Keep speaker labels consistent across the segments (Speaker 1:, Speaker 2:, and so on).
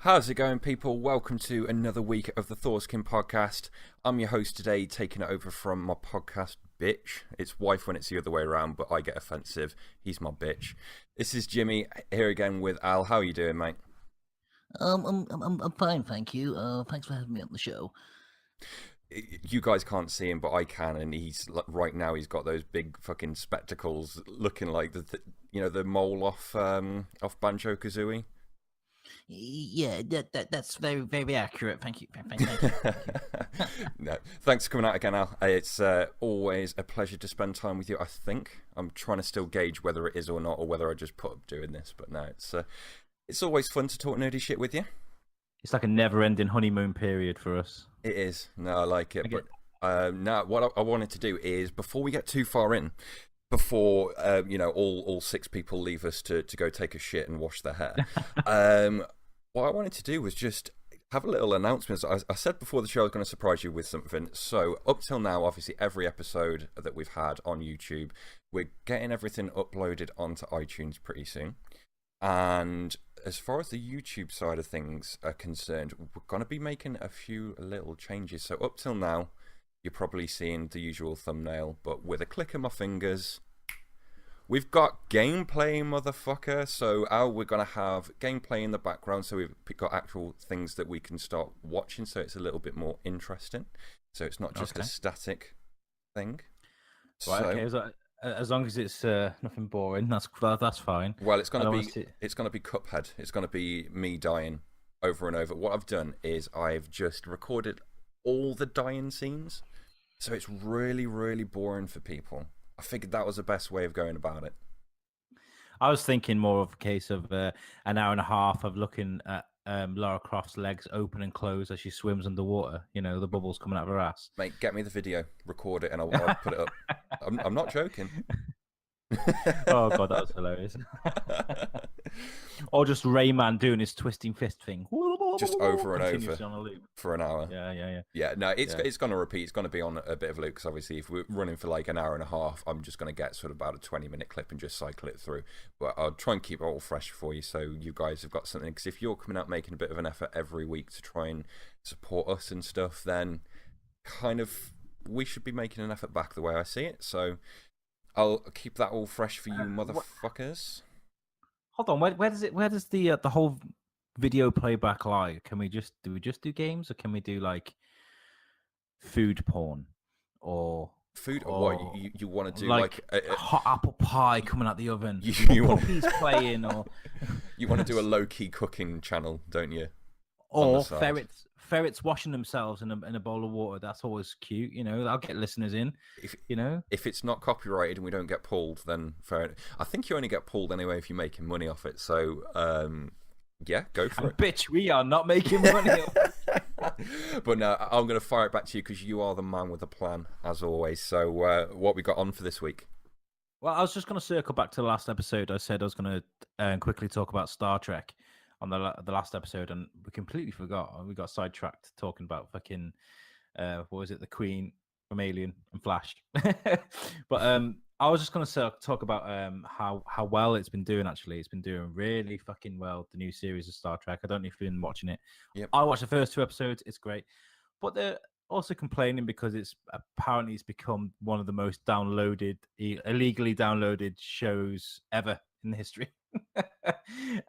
Speaker 1: How's it going, people? Welcome to another week of the Thors-Kin Podcast. I'm your host today, taking it over from my podcast bitch. It's wife when it's the other way around, but I get offensive. He's my bitch. This is Jimmy here again with Al. How are you doing, mate?
Speaker 2: I'm fine, thank you. Thanks for having me on the show.
Speaker 1: You guys can't see him, but I can, and he's right now. He's got those big fucking spectacles, looking like the mole off Banjo-Kazooie.
Speaker 2: Yeah, that's very accurate. Thank you. Thank you.
Speaker 1: No, thanks for coming out again, Al. It's always a pleasure to spend time with you. I think I'm trying to still gauge whether it is or not, or whether I just put up doing this. But no, it's always fun to talk nerdy shit with you.
Speaker 3: It's like a never-ending honeymoon period for us.
Speaker 1: It is. No, I like it. But now, what I wanted to do is, before we get too far in, before all six people leave us to go take a shit and wash their hair, what I wanted to do was just have a little announcement. I said before the show I was going to surprise you with something. So up till now, obviously, every episode that we've had on YouTube, we're getting everything uploaded onto iTunes pretty soon. And as far as the YouTube side of things are concerned, we're going to be making a few little changes. So up till now, you're probably seeing the usual thumbnail, but with a click of my fingers, we've got gameplay, motherfucker. So, Al, we're going to have gameplay in the background, so we've got actual things that we can start watching, so it's a little bit more interesting. So it's not just a static thing.
Speaker 3: Right, okay. As long as it's nothing boring, that's fine.
Speaker 1: Well, it's going to be Cuphead. It's going to be me dying over and over. What I've done is I've just recorded all the dying scenes, so it's really, really boring for people. I figured that was the best way of going about it.
Speaker 3: I was thinking more of a case of an hour and a half of looking at Lara Croft's legs open and close as she swims underwater. You know, the bubbles coming out of her ass.
Speaker 1: Mate, get me the video, record it, and I'll put it up. I'm not joking.
Speaker 3: Oh god, that was hilarious. Or just Rayman doing his twisting fist thing,
Speaker 1: just over and over
Speaker 3: on a loop
Speaker 1: for an hour.
Speaker 3: Yeah.
Speaker 1: No, it's going to repeat. It's going to be on a bit of a loop, because obviously if we're running for like an hour and a half, I'm just going to get sort of about a 20-minute clip and just cycle it through. But I'll try and keep it all fresh for you, so you guys have got something. Because if you're coming out making a bit of an effort every week to try and support us and stuff, then kind of we should be making an effort back, the way I see it. So I'll keep that all fresh for you, motherfuckers.
Speaker 3: Hold on, where does the whole video playback lie? Do we just do games, or can we do like food porn or
Speaker 1: food? Or what you want to do, like
Speaker 3: a hot apple pie coming out the oven?
Speaker 1: You want
Speaker 3: puppies playing, or
Speaker 1: you want to do a low key cooking channel, don't you?
Speaker 3: Or ferrets washing themselves in a bowl of water. That's always cute, you know. I'll get listeners in.
Speaker 1: If it's not copyrighted and we don't get pulled, then fair enough. I think you only get pulled anyway if you're making money off it. So yeah, go for it.
Speaker 3: Bitch, we are not making money off it.
Speaker 1: But no, I'm going to fire it back to you, because you are the man with the plan, as always. So what we got on for this week?
Speaker 3: Well, I was just going to circle back to the last episode. I said I was going to quickly talk about Star Trek on the last episode, and we completely forgot. We got sidetracked talking about fucking what was it, the Queen from Alien and Flash. But I was just going to talk about how well it's been doing. Actually, it's been doing really fucking well, the new series of Star Trek. I don't know if you've been watching it.
Speaker 1: Yep.
Speaker 3: I watched the first 2 episodes. It's great, but they're also complaining because it's become one of the most illegally downloaded shows ever in the history.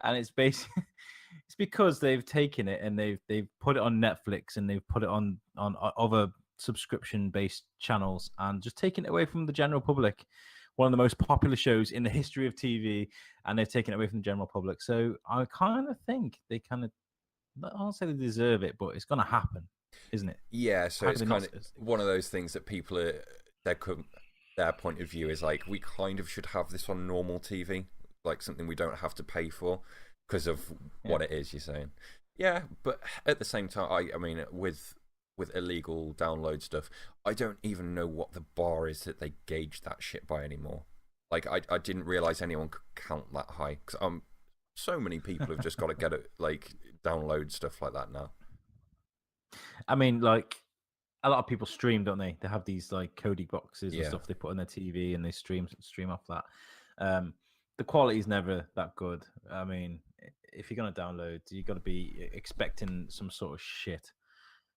Speaker 3: And it's because they've taken it and they've put it on Netflix, and they've put it on other subscription based channels, and just taken it away from the general public. One of the most popular shows in the history of TV, and they've taken it away from the general public. So I kind of think they I don't say they deserve it, but it's going to happen, isn't it?
Speaker 1: Yeah, so it's kind of one of those things that people their point of view is like, we kind of should have this on normal TV, like something we don't have to pay for because of what it is, you're saying. Yeah, but at the same time, I mean, with illegal download stuff, I don't even know what the bar is that they gauge that shit by anymore. Like, I didn't realize anyone could count that high, because so many people have just got to get it, like, download stuff like that now.
Speaker 3: I mean, like, a lot of people stream, don't they? They have these like Kodi boxes and stuff they put on their TV, and they stream off that. The quality is never that good. I mean, if you're gonna download, you got to be expecting some sort of shit.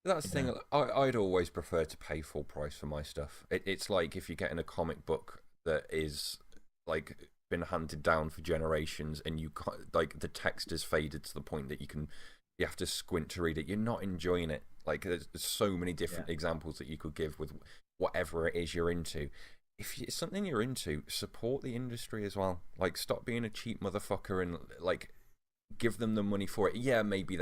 Speaker 1: That's the thing. I'd always prefer to pay full price for my stuff. It's like if you're getting a comic book that is like been handed down for generations, and you can't, like, the text is faded to the point that you have to squint to read it. You're not enjoying it. Like, there's so many different examples that you could give with whatever it is you're into. If it's something you're into, support the industry as well. Like, stop being a cheap motherfucker and like give them the money for it. Yeah, maybe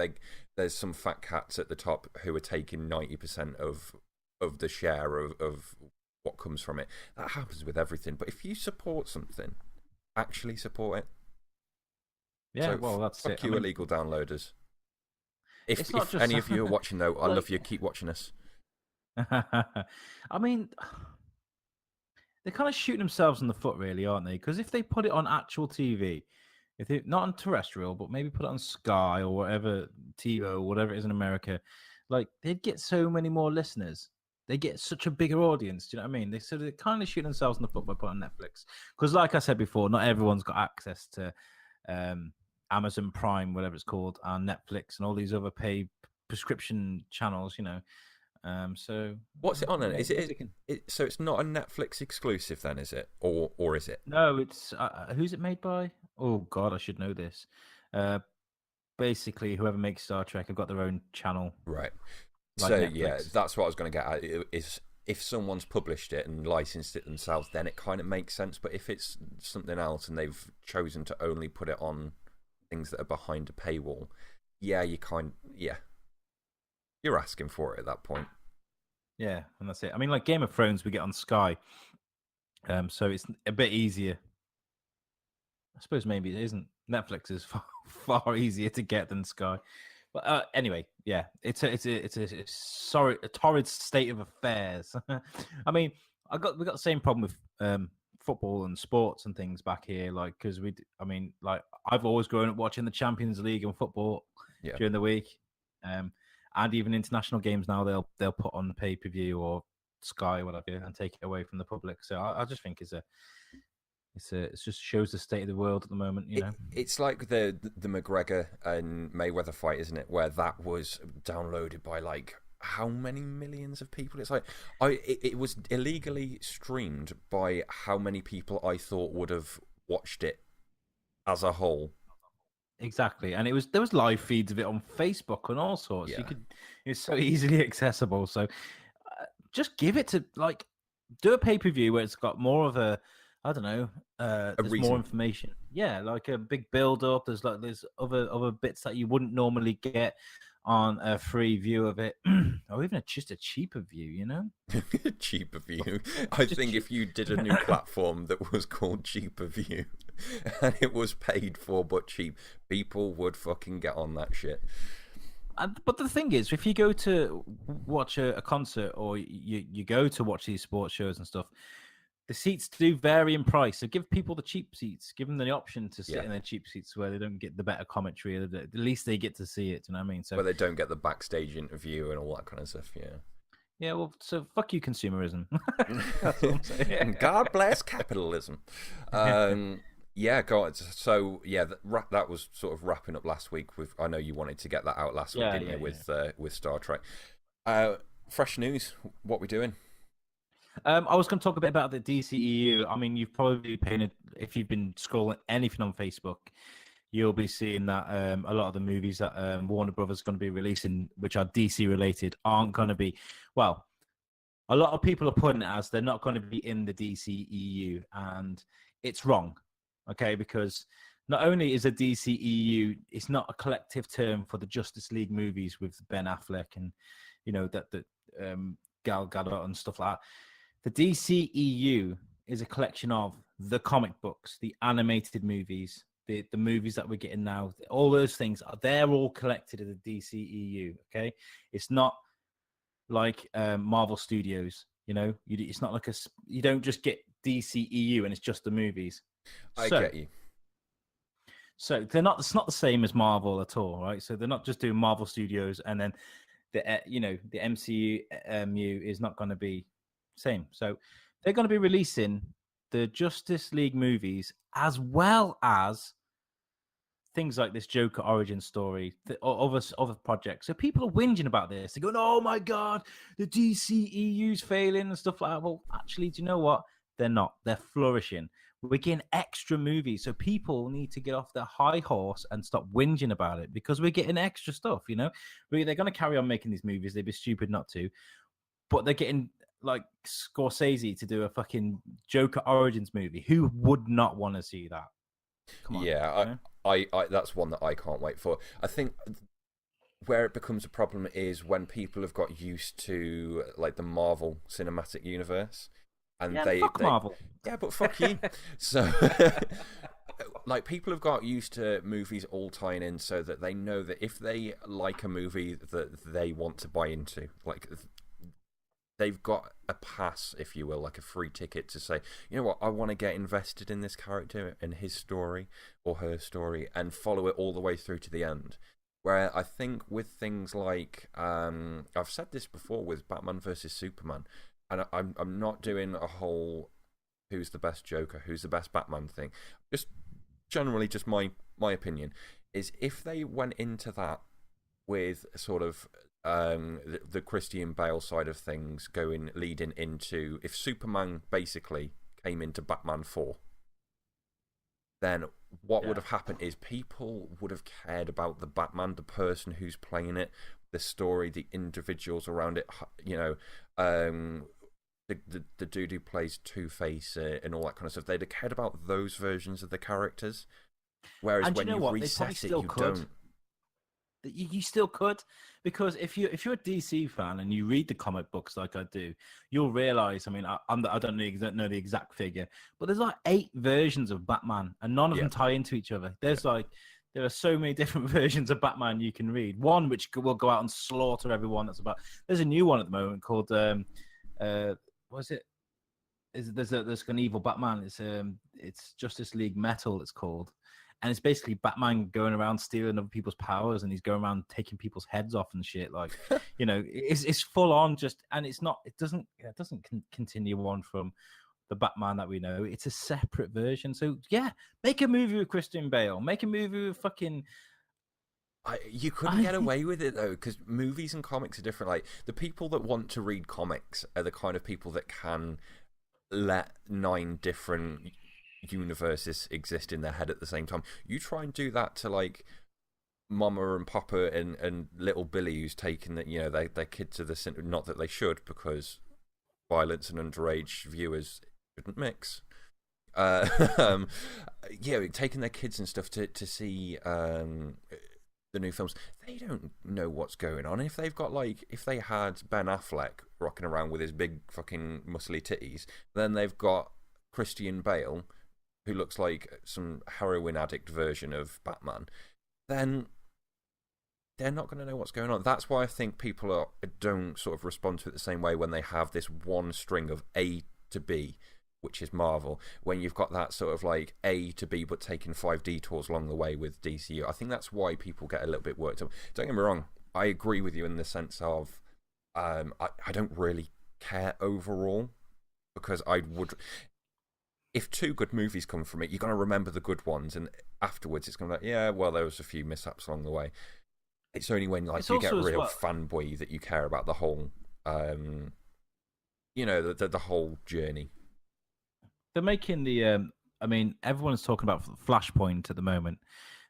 Speaker 1: there's some fat cats at the top who are taking 90% of the share of what comes from it. That happens with everything. But if you support something, actually support it.
Speaker 3: Yeah,
Speaker 1: so
Speaker 3: well, that's
Speaker 1: fuck
Speaker 3: it.
Speaker 1: you, illegal downloaders. If
Speaker 3: just
Speaker 1: any of you are watching, though, I love you. Keep watching us.
Speaker 3: I mean, they're kind of shooting themselves in the foot, really, aren't they? Because if they put it on actual TV, if they not on terrestrial, but maybe put it on Sky or whatever, TiVo, whatever it is in America, like, they'd get so many more listeners. They get such a bigger audience. Do you know what I mean? They're kind of shooting themselves in the foot by putting on Netflix. Because, like I said before, not everyone's got access to Amazon Prime, whatever it's called, and Netflix and all these other paid prescription channels. You know. So
Speaker 1: what's it on? Is it so? It's not a Netflix exclusive, then, is it? Or is it?
Speaker 3: No, it's who's it made by? Oh God, I should know this. Basically, whoever makes Star Trek have got their own channel.
Speaker 1: Right.
Speaker 3: Like
Speaker 1: so
Speaker 3: Netflix.
Speaker 1: Yeah, that's what I was going to get at. Is if someone's published it and licensed it themselves, then it kind of makes sense. But if it's something else and they've chosen to only put it on things that are behind a paywall, you're asking for it at that point.
Speaker 3: Yeah, and that's it. I mean, like Game of Thrones, we get on Sky, so it's a bit easier. I suppose maybe it isn't. Netflix is far easier to get than Sky. But anyway, yeah, it's a torrid state of affairs. I mean, we got the same problem with football and sports and things back here, like, because I've always grown up watching the Champions League and football during the week, and even international games now they'll put on pay-per-view or Sky or whatever and take it away from the public. So I just think it just shows the state of the world at the moment, you know.
Speaker 1: It's like the McGregor and Mayweather fight, isn't it? Where that was downloaded by like how many millions of people? It's like it was illegally streamed by how many people I thought would have watched it as a whole.
Speaker 3: Exactly, and there was live feeds of it on Facebook and all sorts. Yeah. It's so easily accessible. So just give it to, like, do a pay-per-view where it's got more of a, I don't know, there's more information. Yeah, like a big build-up. There's other bits that you wouldn't normally get on a free view of it, or even just a cheaper view, you know?
Speaker 1: Cheaper view. I think if you did a new platform that was called Cheaper View and it was paid for but cheap, people would fucking get on that shit.
Speaker 3: But the thing is, if you go to watch a concert or you go to watch these sports shows and stuff, the seats do vary in price. So give people the cheap seats. Give them the option to sit in their cheap seats where they don't get the better commentary. At least they get to see it. Do you know what I mean? So
Speaker 1: where they don't get the backstage interview and all that kind of stuff. Yeah.
Speaker 3: Yeah. Well, so fuck you, consumerism. That's what I'm saying.
Speaker 1: God bless capitalism. Yeah, God. So yeah, that was sort of wrapping up last week. With, I know you wanted to get that out last week, didn't you? With Star Trek. Fresh news. What we doing?
Speaker 3: I was going to talk a bit about the DCEU. I mean, you've probably if you've been scrolling anything on Facebook, you'll be seeing that a lot of the movies that Warner Brothers is going to be releasing, which are DC related, aren't going to be. Well, a lot of people are putting it as they're not going to be in the DCEU, and it's wrong. Okay, because not only is a DCEU, it's not a collective term for the Justice League movies with Ben Affleck and that Gal Gadot and stuff like that. The DCEU is a collection of the comic books, the animated movies, the movies that we're getting now. All those things they're all collected in the DCEU. Okay, it's not like Marvel Studios. It's not like you don't just get DCEU and it's just the movies.
Speaker 1: I get you.
Speaker 3: So they're not. It's not the same as Marvel at all, right? So they're not just doing Marvel Studios and then the MCU is not going to be same. So they're going to be releasing the Justice League movies as well as things like this Joker origin story or other projects. So people are whinging about this. They're going, "Oh my god, the DCEU's failing and stuff like that." Well, actually, do you know what? They're not. They're flourishing. We're getting extra movies, so people need to get off their high horse and stop whinging about it because we're getting extra stuff. You know, they're going to carry on making these movies. They'd be stupid not to, but they're getting like Scorsese to do a fucking Joker Origins movie. Who would not want to see that? Come on,
Speaker 1: yeah,
Speaker 3: you know?
Speaker 1: I that's one that I can't wait for. I think where it becomes a problem is when people have got used to like the Marvel Cinematic Universe, and
Speaker 3: fuck Marvel.
Speaker 1: Yeah, but fuck you. So, like, people have got used to movies all tying in, so that they know that if they like a movie that they want to buy into, like, they've got a pass, if you will, like a free ticket to say, you know what, I want to get invested in this character and his story or her story and follow it all the way through to the end. Where I think with things like, I've said this before with Batman versus Superman, and I'm not doing a whole who's the best Joker, who's the best Batman thing. Just generally, just my opinion is if they went into that with sort of the Christian Bale side of things leading into, if Superman basically came into Batman 4, then what would have happened is people would have cared about the Batman, the person who's playing it, the story, the individuals around it, you know, the dude who plays Two-Face and all that kind of stuff. They'd have cared about those versions of the characters. Whereas when you reset it, you don't.
Speaker 3: You still could, because if you're a DC fan and you read the comic books like I do, you'll realize. I mean, I don't know the exact figure, but there's like 8 versions of Batman, and none of them tie into each other. There are so many different versions of Batman you can read. One which will go out and slaughter everyone. There's a new one at the moment called what is it? There's an evil Batman. It's Justice League Metal. It's called. And it's basically Batman going around stealing other people's powers, and he's going around taking people's heads off and shit. Like, you know, it's full on and it doesn't continue on from the Batman that we know. It's a separate version. So yeah, make a movie with Christian Bale. Make a movie with fucking.
Speaker 1: You couldn't get away with it though, because movies and comics are different. Like, the people that want to read comics are the kind of people that can let 9 different universes exist in their head at the same time. You try and do that to like Mama and Papa and little Billy, who's taking that, you know, their kid to the cinema. Not that they should, because violence and underage viewers shouldn't mix. Taking their kids and stuff to see the new films. They don't know what's going on. If they had Ben Affleck rocking around with his big fucking muscly titties, then they've got Christian Bale, who looks like some heroin addict version of Batman, then they're not going to know what's going on. That's why I think people don't sort of respond to it the same way when they have this one string of A to B, which is Marvel, when you've got that sort of like A to B but taking 5 detours along the way with DCU. I think that's why people get a little bit worked up. Don't get me wrong, I agree with you in the sense of I don't really care overall, because I would... If 2 good movies come from it, you're going to remember the good ones, and afterwards it's going to be like, yeah, well, there was a few mishaps along the way. It's only when like you get real fanboy that you care about the whole, you know, the whole journey.
Speaker 3: They're making the, I mein, everyone's talking about Flashpoint at the moment.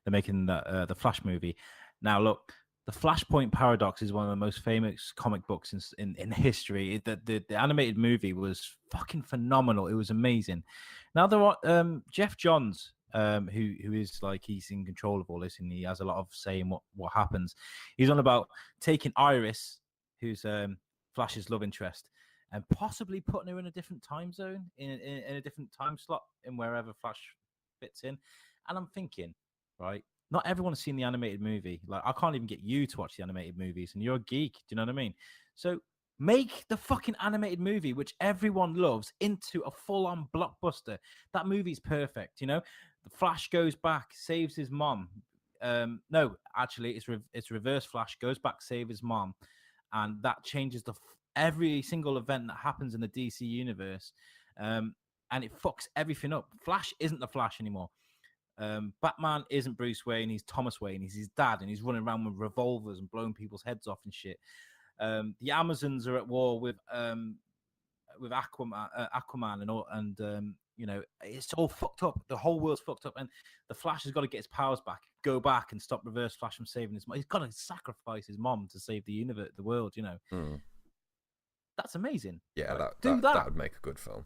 Speaker 3: They're making the Flash movie. Now, look, the Flashpoint Paradox is one of the most famous comic books in history. The animated movie was fucking phenomenal. It was amazing. Now there are Jeff Johns, who is like, he's in control of all this, and he has a lot of say in what happens. He's on about taking Iris, who's Flash's love interest, and possibly putting her in a different time zone, in a different time slot, in wherever Flash fits in. And I'm thinking, right, not everyone has seen the animated movie. Like, I can't even get you to watch the animated movies, and you're a geek. Do you know what I mean? So make the fucking animated movie, which everyone loves, into a full-on blockbuster. That movie's perfect, you know? The Flash goes back, saves his mom. No, actually, it's reverse. Flash goes back, saves his mom, and that changes every single event that happens in the DC universe, and it fucks everything up. Flash isn't the Flash anymore. Batman isn't Bruce Wayne, he's Thomas Wayne, he's his dad, and he's running around with revolvers and blowing people's heads off and shit. The Amazons are at war with Aquaman and all, and it's all fucked up. The whole world's fucked up, and the Flash has got to get his powers back, go back and stop Reverse Flash from saving his mom. He's got to sacrifice his mom to save the universe, the world. That's amazing.
Speaker 1: Yeah,
Speaker 3: like,
Speaker 1: that would make a good film.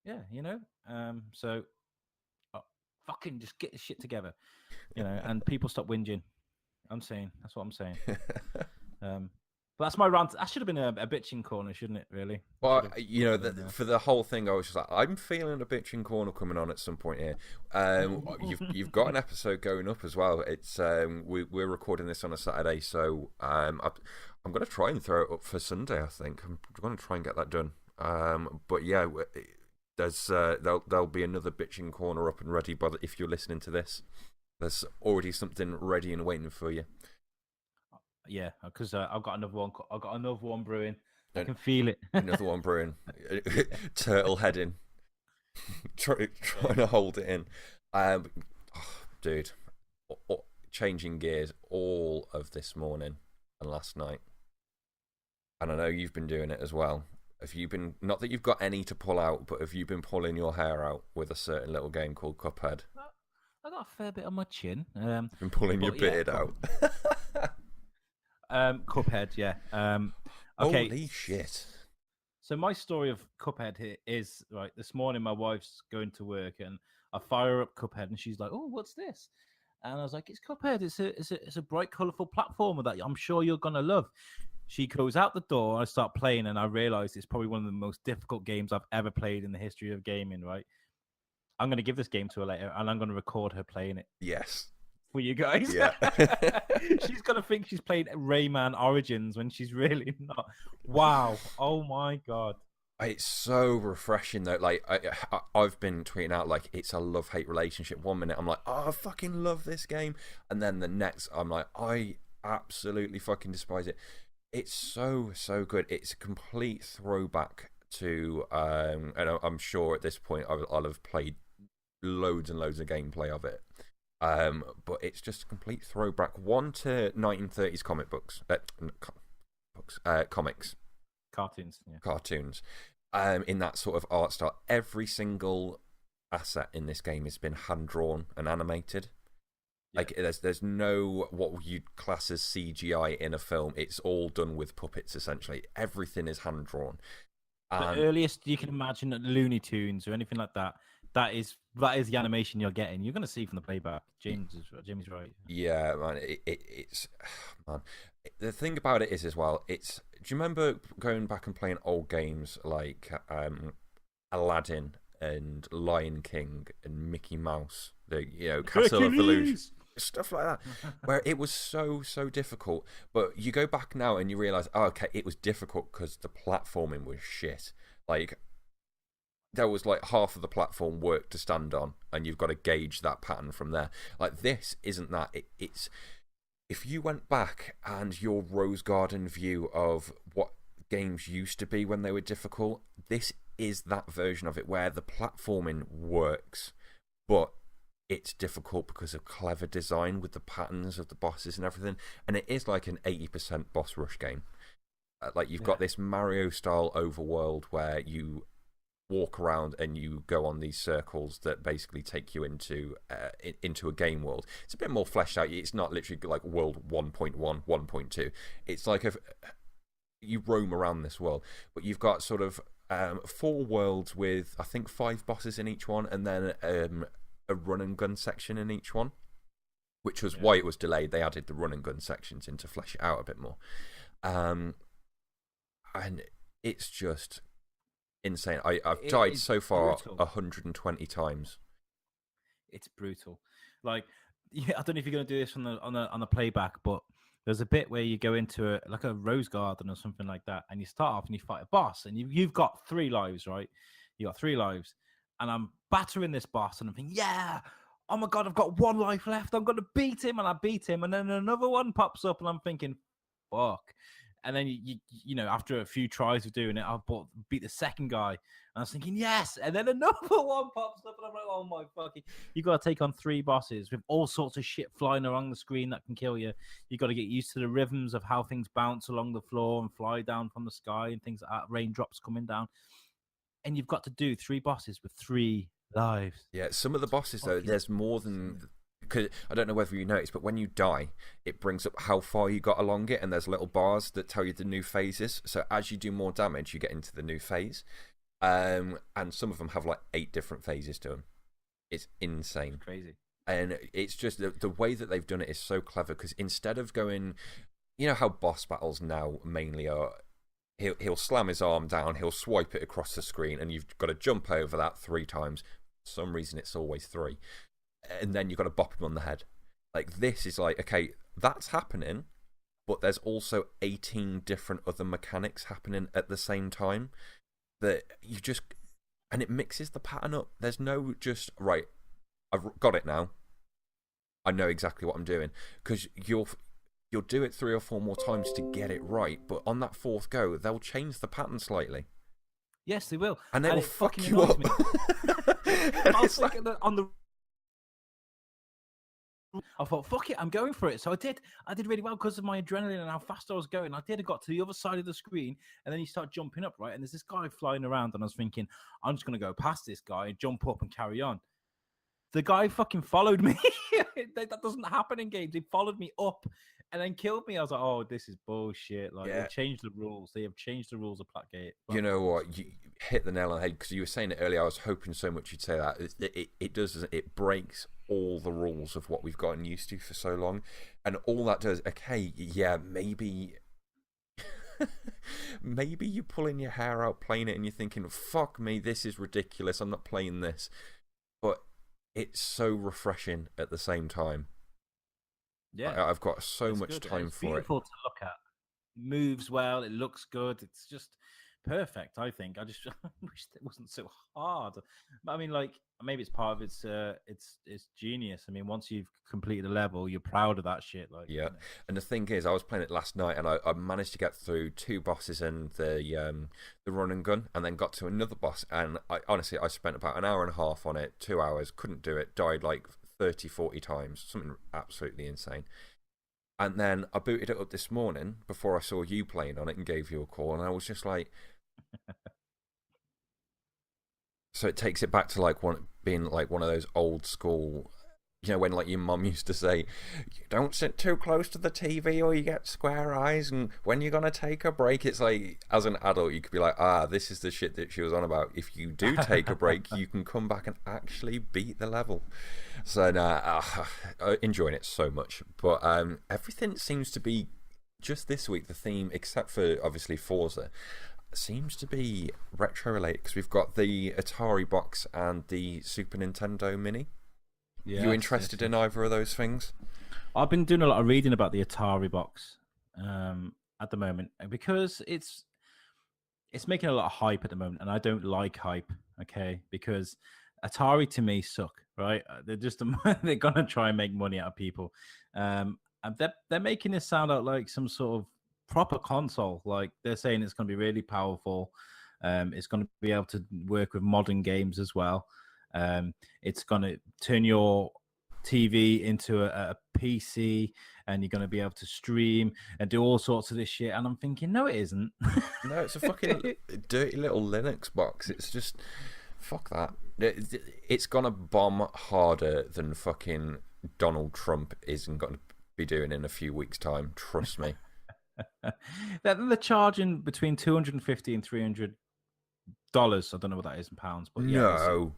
Speaker 3: Yeah, so fucking just get this shit together, and people stop whinging. That's what I'm saying. But that's my rant. That should have been a bitching corner, shouldn't it? Really.
Speaker 1: Well, for the whole thing, I was just like, I'm feeling a bitching corner coming on at some point here. You've got an episode going up as well. It's we're recording this on a Saturday, so I'm going to try and throw it up for Sunday. I think I'm going to try and get that done. But yeah, there'll be another bitching corner up and ready. But if you're listening to this, there's already something ready and waiting for you.
Speaker 3: Yeah, because I've got another one. I've got another one brewing. I can feel it.
Speaker 1: Another one brewing. Turtle heading. Trying to hold it in. Dude, changing gears all of this morning and last night. And I know you've been doing it as well. Have you been, not that you've got any to pull out, but have you been pulling your hair out with a certain little game called Cuphead?
Speaker 3: I got a fair bit on my chin.
Speaker 1: Been pulling your beard out.
Speaker 3: Cuphead, yeah. Okay.
Speaker 1: Holy shit.
Speaker 3: So my story of Cuphead here is, right, this morning my wife's going to work and I fire up Cuphead and she's like, oh, what's this? And I was like, it's Cuphead. It's a bright, colourful platformer that I'm sure you're going to love. She goes out the door, I start playing, and I realise it's probably one of the most difficult games I've ever played in the history of gaming, right? I'm going to give this game to her later, and I'm going to record her playing it.
Speaker 1: Yes.
Speaker 3: For you guys.
Speaker 1: Yeah.
Speaker 3: She's going to think she's playing Rayman Origins when she's really not. Wow. Oh, my God.
Speaker 1: It's so refreshing, though. Like, I've been tweeting out, like, it's a love-hate relationship. 1 minute, I'm like, oh, I fucking love this game. And then the next, I'm like, I absolutely fucking despise it. It's so, so good. It's a complete throwback to, and I'm sure at this point I'll have played loads and loads of gameplay of it. But it's just a complete throwback. One to 1930s comic books. Comics.
Speaker 3: Cartoons. Yeah.
Speaker 1: Cartoons. In that sort of art style. Every single asset in this game has been hand-drawn and animated. Yeah. Like, there's no what you'd class as CGI in a film. It's all done with puppets, essentially. Everything is hand-drawn.
Speaker 3: The earliest you can imagine Looney Tunes or anything like that, that is the animation you're getting. You're going to see from the playback. Jimmy's right.
Speaker 1: Yeah, man. It's man. The thing about it is as well. Do you remember going back and playing old games like Aladdin and Lion King and Mickey Mouse, Castle of Illusion, stuff like that, where it was so difficult. But you go back now and you realise, oh, okay, it was difficult because the platforming was shit. Like, there was like half of the platform work to stand on, and you've got to gauge that pattern from there. Like, this isn't that. It's if you went back and your rose garden view of what games used to be when they were difficult, this is that version of it where the platforming works, but it's difficult because of clever design with the patterns of the bosses and everything. And it is like an 80% boss rush game. Like, you've got this Mario-style overworld where you walk around and you go on these circles that basically take you into a game world. It's a bit more fleshed out. It's not literally like world 1.1, 1.2. It's like you roam around this world, but you've got sort of 4 worlds with, I think, 5 bosses in each one, and then a run and gun section in each one, which was why it was delayed. They added the run and gun sections in to flesh it out a bit more. And it's just insane. I've died so far brutal. 120 times.
Speaker 3: It's brutal. Like, yeah, I don't know if you're going to do this on the playback, but there's a bit where you go into a rose garden or something like that, and you start off and you fight a boss, and you've got 3 lives, right? You got 3 lives, and I'm battering this boss, and I'm thinking, yeah, oh my God, I've got 1 life left. I'm going to beat him, and I beat him, and then another one pops up, and I'm thinking, fuck. And then you know, after a few tries of doing it, I beat the second guy, and I was thinking yes, and then another one pops up, and I'm like, oh my fucking! You got to take on 3 bosses with all sorts of shit flying around the screen that can kill you. You got to get used to the rhythms of how things bounce along the floor and fly down from the sky and things like that, raindrops coming down, and you've got to do 3 bosses with 3 lives.
Speaker 1: Yeah, some of the bosses though, there's more than. Because I don't know whether you noticed, but when you die, it brings up how far you got along it, and there's little bars that tell you the new phases. So as you do more damage, you get into the new phase. And some of them have like 8 different phases to them. It's insane.
Speaker 3: It's crazy.
Speaker 1: And it's just the way that they've done it is so clever, because instead of going, you know how boss battles now mainly are, he'll slam his arm down, he'll swipe it across the screen, and you've got to jump over that 3 times. For some reason, it's always 3. And then you've got to bop him on the head. Like, this is like, okay, that's happening, but there's also 18 different other mechanics happening at the same time that you just... And it mixes the pattern up. There's no just, right, I've got it now. I know exactly what I'm doing. Because you'll do it 3 or 4 more times to get it right, but on that 4th go, they'll change the pattern slightly.
Speaker 3: Yes, they will.
Speaker 1: And they will fuck you up.
Speaker 3: I was thinking that on the... I thought, fuck it, I'm going for it. So I did really well because of my adrenaline and how fast I was going. I got to the other side of the screen, and then you start jumping up, right? And there's this guy flying around, and I was thinking, I'm just going to go past this guy and jump up and carry on. The guy fucking followed me. That doesn't happen in games. He followed me up and then killed me. I was like, oh, this is bullshit. Like, they've changed the rules. They have changed the rules of Platgate.
Speaker 1: You know what? You hit the nail on the head, because you were saying it earlier. I was hoping so much you'd say that. It does. It breaks all the rules of what we've gotten used to for so long. And all that does, okay, yeah, maybe... maybe you're pulling your hair out playing it and you're thinking, fuck me, this is ridiculous. I'm not playing this. But it's so refreshing at the same time.
Speaker 3: Yeah,
Speaker 1: I've got so much time for it.
Speaker 3: It's beautiful to look at. Moves well. It looks good. It's just perfect. I think. I just wish it wasn't so hard. But I mean, like, maybe it's part of its genius. I mean, once you've completed a level, you're proud of that shit. Like,
Speaker 1: yeah. And the thing is, I was playing it last night, and I managed to get through 2 bosses and the run and gun, and then got to another boss. And I spent about an hour and a half on it, 2 hours, couldn't do it, died like 30, 40 times, something absolutely insane. And then I booted it up this morning before I saw you playing on it and gave you a call, and I was just like... So it takes it back to being like one of those old school, you know, when like your mum used to say, don't sit too close to the TV or you get square eyes, and when you're going to take a break, it's like, as an adult, you could be like, this is the shit that she was on about. If you do take a break, you can come back and actually beat the level. So, enjoying it so much. But everything seems to be, just this week, the theme, except for obviously Forza, seems to be retro related, because we've got the Atari box and the Super Nintendo Mini. Yeah, you interested in either of those things?
Speaker 3: I've been doing a lot of reading about the Atari box at the moment, because it's making a lot of hype at the moment, and I don't like hype, okay? Because Atari to me suck, right? They're just they're gonna try and make money out of people, and they're making this sound out like some sort of proper console. Like, they're saying it's going to be really powerful. It's going to be able to work with modern games as well. It's going to turn your TV into a PC, and you're going to be able to stream and do all sorts of this shit. And I'm thinking, no, it isn't.
Speaker 1: No, it's a fucking dirty little Linux box. It's just, fuck that. It's going to bomb harder than fucking Donald Trump isn't going to be doing in a few weeks' time. Trust me.
Speaker 3: They're charging between $250 and $300. I don't know what that is in pounds, but yeah,
Speaker 1: no,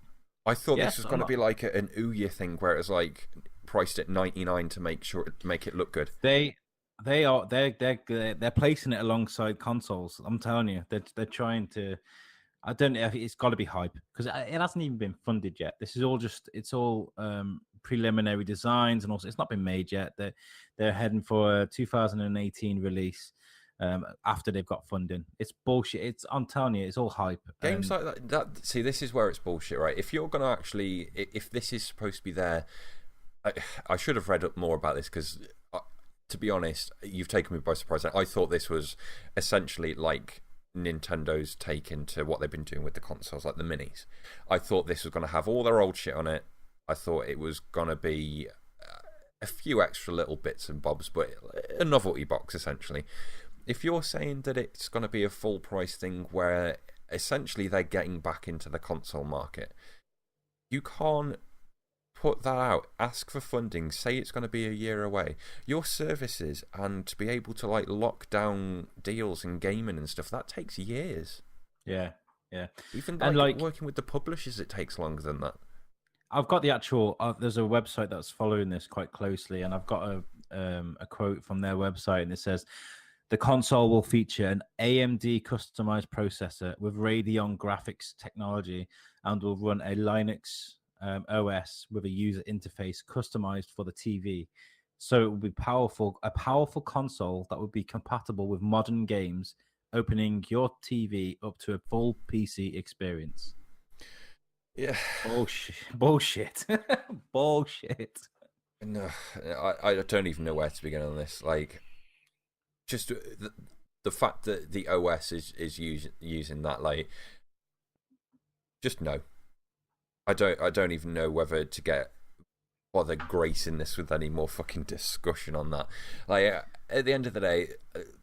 Speaker 1: I thought this was going to be like an Ouya thing where it was like priced at $99 to make it look good.
Speaker 3: They're placing it alongside consoles. I'm telling you, they're trying to. I don't know if it's got to be hype, because it hasn't even been funded yet. This is all it's all preliminary designs, and also it's not been made yet. They're heading for a 2018 release after they've got funding. It's bullshit. I'm telling you, it's all hype.
Speaker 1: Games like that. See, this is where it's bullshit, right? If you're gonna actually, if this is supposed to be there, I should have read up more about this, because to be honest, you've taken me by surprise. I thought this was essentially like Nintendo's take into what they've been doing with the consoles, like the minis. I thought this was going to have all their old shit on it. I thought it was going to be a few extra little bits and bobs, but a novelty box, essentially. If you're saying that it's going to be a full price thing where essentially they're getting back into the console market, you can't put that out, ask for funding, say it's going to be a year away. Your services and to be able to like lock down deals and gaming and stuff, that takes years.
Speaker 3: Yeah.
Speaker 1: Even
Speaker 3: like
Speaker 1: working with the publishers, it takes longer than that.
Speaker 3: I've got the actual. There's a website that's following this quite closely, and I've got a quote from their website, and it says, "The console will feature an AMD customized processor with Radeon graphics technology, and will run a Linux OS with a user interface customized for the TV. So it will be a powerful console that would be compatible with modern games, opening your TV up to a full PC experience."
Speaker 1: Yeah.
Speaker 3: Bullshit. Bullshit.
Speaker 1: No, I don't even know where to begin on this. Like, just the fact that the OS is using that, like, just no. I don't even know whether to bother gracing this with any more fucking discussion on that. Like, at the end of the day,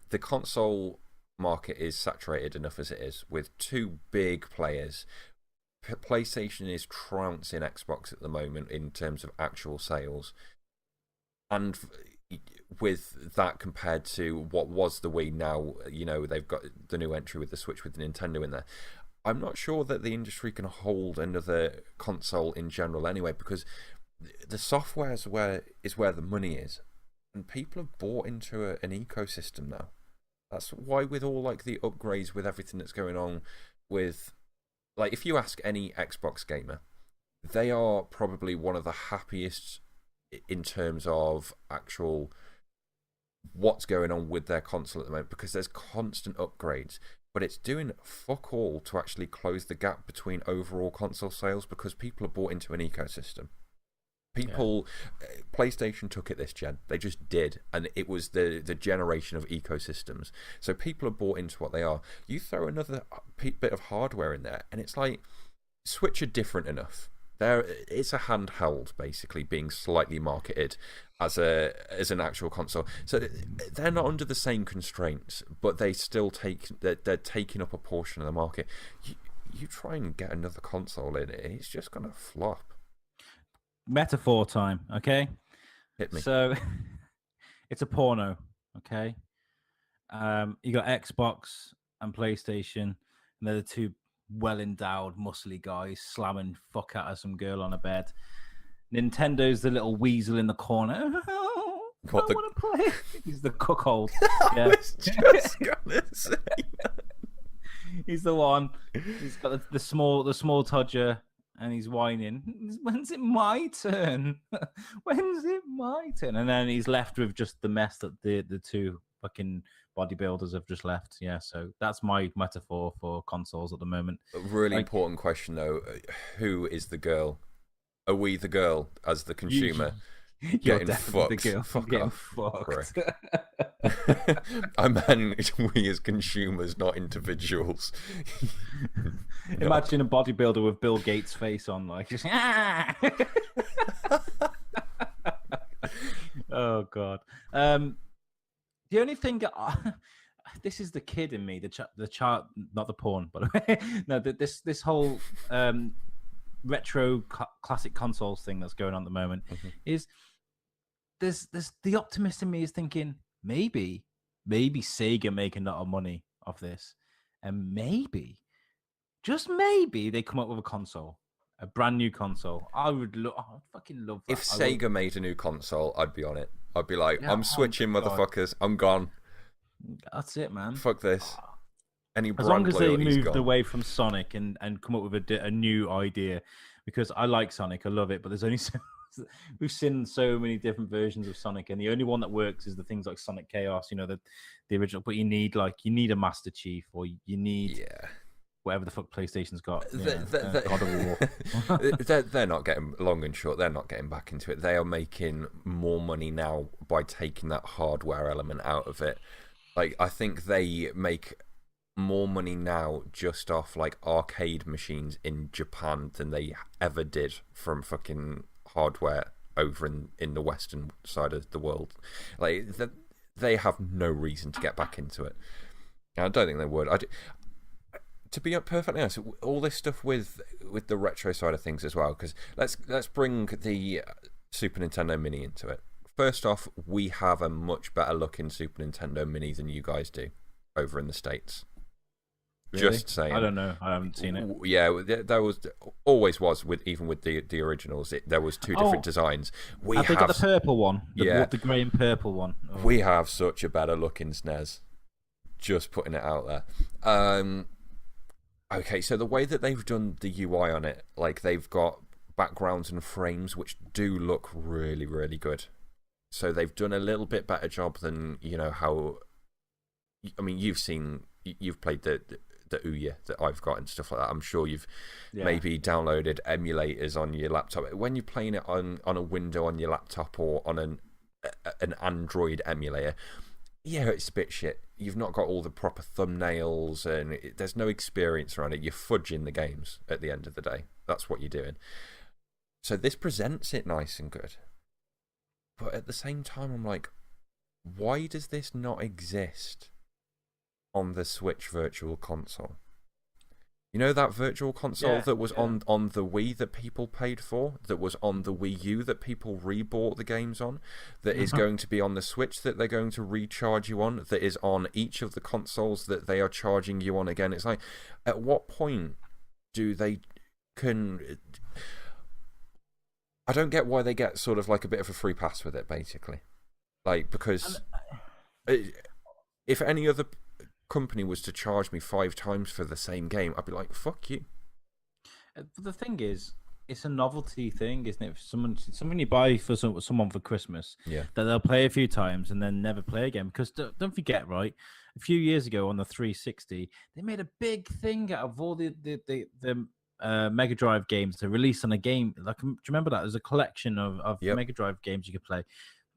Speaker 1: the console market is saturated enough as it is, with two big players. PlayStation is trouncing Xbox at the moment in terms of actual sales, and with that compared to what was the Wii, now they've got the new entry with the Switch with Nintendo in there. I'm not sure that the industry can hold another console in general anyway, because the software is where the money is, and people have bought into an ecosystem now. That's why, with all like the upgrades, with everything that's going on with, like, if you ask any Xbox gamer, they are probably one of the happiest in terms of actual what's going on with their console at the moment, because there's constant upgrades, but it's doing fuck all to actually close the gap between overall console sales, because people are bought into an ecosystem. PlayStation took it this gen. They just did, and it was the generation of ecosystems. So people are bought into what they are. You throw another bit of hardware in there, and it's like, Switch are different enough. It's a handheld, basically, being slightly marketed as an actual console. So they're not under the same constraints, but they still they're taking up a portion of the market. You try and get another console in it, it's just gonna flop.
Speaker 3: Metaphor time, okay?
Speaker 1: Hit me.
Speaker 3: So it's a porno, okay? You got Xbox and PlayStation, and they're the two well-endowed, muscly guys slamming fuck out of some girl on a bed. Nintendo's the little weasel in the corner. Oh, I want to play. He's the cuckold.
Speaker 1: I was just gonna say that.
Speaker 3: He's the one. He's got the small todger. And he's whining, "When's it my turn? When's it my turn?" And then he's left with just the mess that the two fucking bodybuilders have just left. Yeah, so that's my metaphor for consoles at the moment.
Speaker 1: A really important question, though. Who is the girl? Are we the girl as the consumer?
Speaker 3: You're
Speaker 1: getting fucked.
Speaker 3: The girl getting fucked.
Speaker 1: I meant we as consumers, not individuals.
Speaker 3: Imagine a bodybuilder with Bill Gates' face on, like, just, oh god. The only thing this is the kid in me, the child, not the porn, by the way. No, this whole retro classic consoles thing that's going on at the moment is there's the optimist in me is thinking maybe Sega make a lot of money off this, and maybe, just maybe, they come up with a console, a brand new console. I'd fucking love that.
Speaker 1: If Sega made a new console, I'd be on it. I'd be like, I'm switching, motherfuckers. I'm gone.
Speaker 3: That's it, man.
Speaker 1: Fuck this. Any brand
Speaker 3: as long as they moved
Speaker 1: gone.
Speaker 3: away from Sonic and come up with a new idea, because I like Sonic, I love it, but there's only we've seen so many different versions of Sonic, and the only one that works is the things like Sonic Chaos, the original. But you need a Master Chief, or you need whatever the fuck PlayStation's got.
Speaker 1: God of War. They're not getting, long and short, they're not getting back into it. They are making more money now by taking that hardware element out of it. Like, I think they make more money now just off like arcade machines in Japan than they ever did from fucking hardware over in the western side of the world. Like, they have no reason to get back into it. I don't think they would. To be perfectly honest, all this stuff with the retro side of things as well, because let's bring the Super Nintendo Mini into it. First off, we have a much better looking Super Nintendo Mini than you guys do over in the States. Really? Just saying.
Speaker 3: I don't know. I haven't seen it.
Speaker 1: Yeah, there always was even with the originals. There was two different designs.
Speaker 3: Have they got the purple one? The grey and purple one. Oh.
Speaker 1: We have such a better looking SNES. Just putting it out there. Okay, so the way that they've done the UI on it, like they've got backgrounds and frames which do look really, really good. So they've done a little bit better job than, how... I mean, you've played the Ouya that I've got and stuff like that. I'm sure you've maybe downloaded emulators on your laptop. When you're playing it on a window on your laptop or on an Android emulator, yeah, it's a bit shit. You've not got all the proper thumbnails and there's no experience around it. You're fudging the games at the end of the day. That's what you're doing. So this presents it nice and good. But at the same time, I'm like, why does this not exist on the Switch Virtual Console? You know that Virtual Console that was on the Wii that people paid for, that was on the Wii U that people rebought the games on, that is going to be on the Switch that they're going to recharge you on, that is on each of the consoles that they are charging you on again. It's like, at what point do they I don't get why they get sort of like a bit of a free pass with it, basically. Like, because if any other company was to charge me 5 times for the same game, I'd be like, fuck you.
Speaker 3: The thing is, it's a novelty thing, isn't it? Something you buy for someone for Christmas, that they'll play a few times and then never play again. Because don't forget, right? A few years ago on the 360, they made a big thing out of all the Mega Drive games to release on a game. Like, do you remember that? There's a collection of Mega Drive games you could play.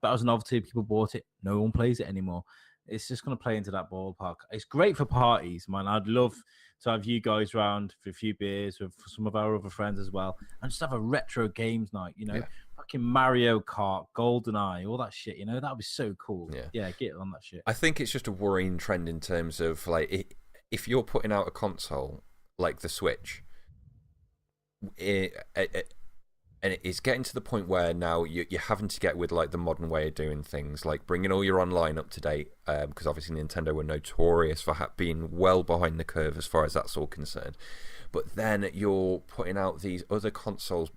Speaker 3: But that was a novelty. People bought it. No one plays it anymore. It's just going to play into that ballpark. It's great for parties, man. I'd love to have you guys round for a few beers with some of our other friends as well, and just have a retro games night. Fucking Mario Kart, GoldenEye, all that shit. That would be so cool. Yeah, get on that shit.
Speaker 1: I think it's just a worrying trend in terms of like if you're putting out a console like the Switch, and it's getting to the point where now you're having to get with like the modern way of doing things, like bringing all your online up to date, because obviously Nintendo were notorious for being well behind the curve as far as that's all concerned. But then you're putting out these other consoles,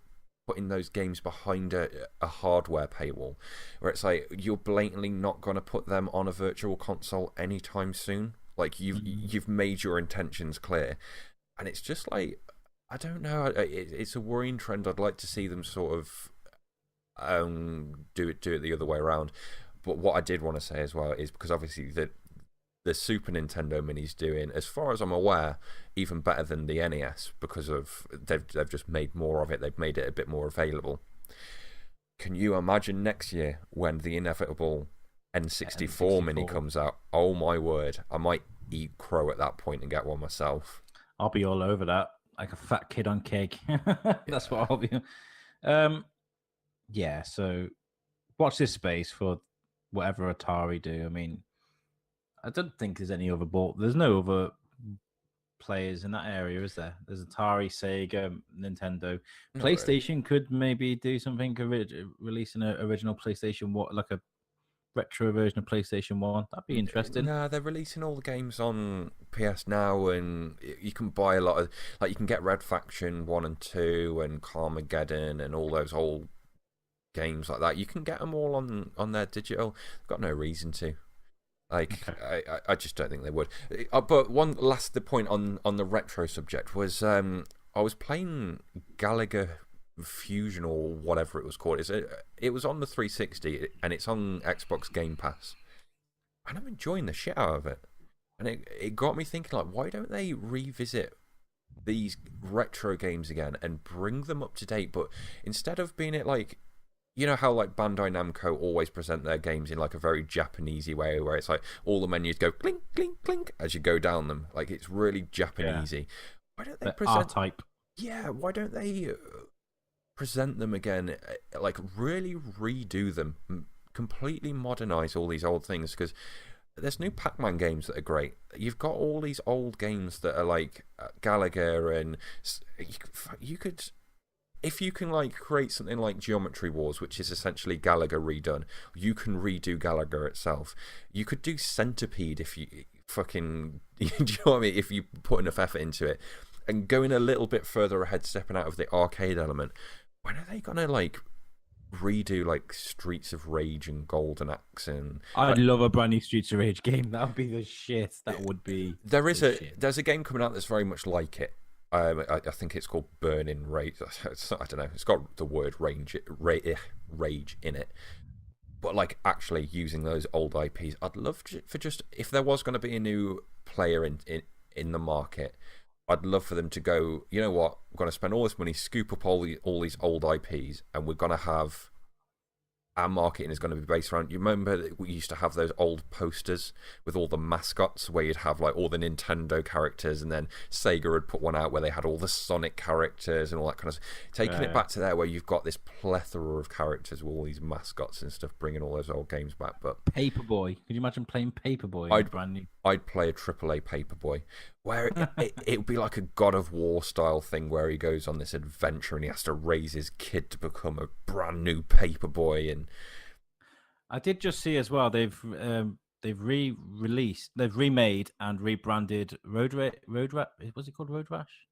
Speaker 1: putting those games behind a hardware paywall, where it's like you're blatantly not going to put them on a virtual console anytime soon. Like you've made your intentions clear, and it's just like, I don't know. It's a worrying trend. I'd like to see them sort of do it the other way around. But what I did want to say as well is, because obviously the Super Nintendo Mini's doing, as far as I'm aware, even better than the NES, because of they've just made more of it. They've made it a bit more available. Can you imagine next year when the inevitable N64 Mini comes out? Oh my word! I might eat crow at that point and get one myself.
Speaker 3: I'll be all over that. Like a fat kid on cake. That's what I'll be. So watch this space for whatever Atari do. I mean, I don't think there's any other there's no other players in that area, is there? There's Atari, Sega, Nintendo. PlayStation could maybe do something, release an original PlayStation, like a retro version of PlayStation 1. That'd be interesting.
Speaker 1: No, they're releasing all the games on PS Now, and you can buy a lot of, like, you can get Red Faction 1 and 2 and Carmageddon and all those old games like that. You can get them all on their digital. Got no reason to. Like, okay. I just don't think they would. But one last point on the retro subject was I was playing Galaga Fusion or whatever it was called. It was on the 360 and it's on Xbox Game Pass, and I'm enjoying the shit out of it. And it got me thinking, like, why don't they revisit these retro games again and bring them up to date, but instead of being it like, you know how like Bandai Namco always present their games in like a very Japanesey way, where it's like all the menus go clink clink clink as you go down them, like it's really Japanesey. Why don't they present
Speaker 3: R-Type?
Speaker 1: Yeah, why don't they present them again, like really redo them, completely modernize all these old things? Because there's new Pac-Man games that are great. You've got all these old games that are like Gallagher, and you could, if you can like create something like Geometry Wars, which is essentially Gallagher redone, you can redo Gallagher itself. You could do Centipede if you fucking, do you know what I mean? If you put enough effort into it. And going a little bit further ahead, stepping out of the arcade element, when are they gonna like redo like Streets of Rage and Golden Axe? And
Speaker 3: I'd love a brand new Streets of Rage game. That would be the shit. That would be.
Speaker 1: There's a game coming out that's very much like it. I think it's called Burning Rage. I don't know. It's got the word rage in it. But like actually using those old IPs, I'd love for just, if there was going to be a new player in the market, I'd love for them to go, you know what, we're going to spend all this money, scoop up all these old IPs, and we're going to have, our marketing is going to be based around, you remember that we used to have those old posters with all the mascots where you'd have like all the Nintendo characters, and then Sega would put one out where they had all the Sonic characters and all that kind of stuff. Taking it back to there where you've got this plethora of characters with all these mascots and stuff, bringing all those old games back. But
Speaker 3: Paperboy, could you imagine playing Paperboy? Brand new.
Speaker 1: I'd play a AAA Paperboy, where it would be like a God of War style thing where he goes on this adventure and he has to raise his kid to become a brand new Paperboy. And
Speaker 3: I did just see as well they've remade and rebranded Road Rash. What's it called? Road Rash?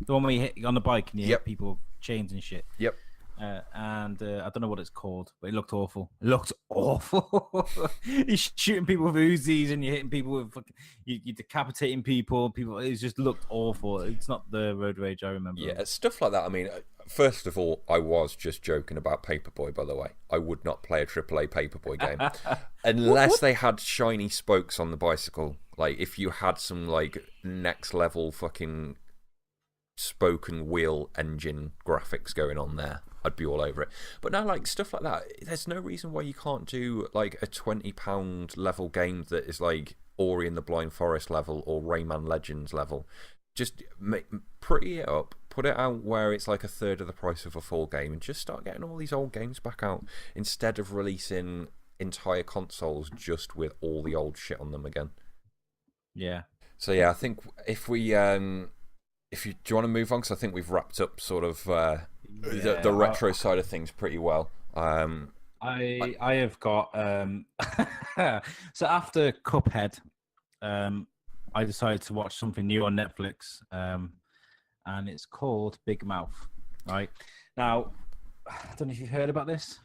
Speaker 3: The one where you hit on the bike and you hit people with chains and shit.
Speaker 1: Yep.
Speaker 3: And I don't know what it's called, but it looked awful. It looked awful. You're shooting people with Uzis and you're hitting people with you're decapitating people. It just looked awful. It's not the Road Rage I remember.
Speaker 1: Yeah, stuff like that. I mean, first of all, I was just joking about Paperboy, by the way. I would not play a AAA Paperboy game unless they had shiny spokes on the bicycle. Like, if you had some, like, next level fucking spoken wheel engine graphics going on there, I'd be all over it. But now, like, stuff like that, there's no reason why you can't do like a £20 level game that is like Ori and the Blind Forest level or Rayman Legends level. Just pretty it up, put it out where it's like a third of the price of a full game, and just start getting all these old games back out instead of releasing entire consoles just with all the old shit on them again.
Speaker 3: Yeah. So
Speaker 1: yeah, I think if we do you want to move on, because I think we've wrapped up sort of the retro side of things pretty well.
Speaker 3: I have got so after Cuphead, I decided to watch something new on Netflix, and it's called Big Mouth. Right now, I don't know if you've heard about this.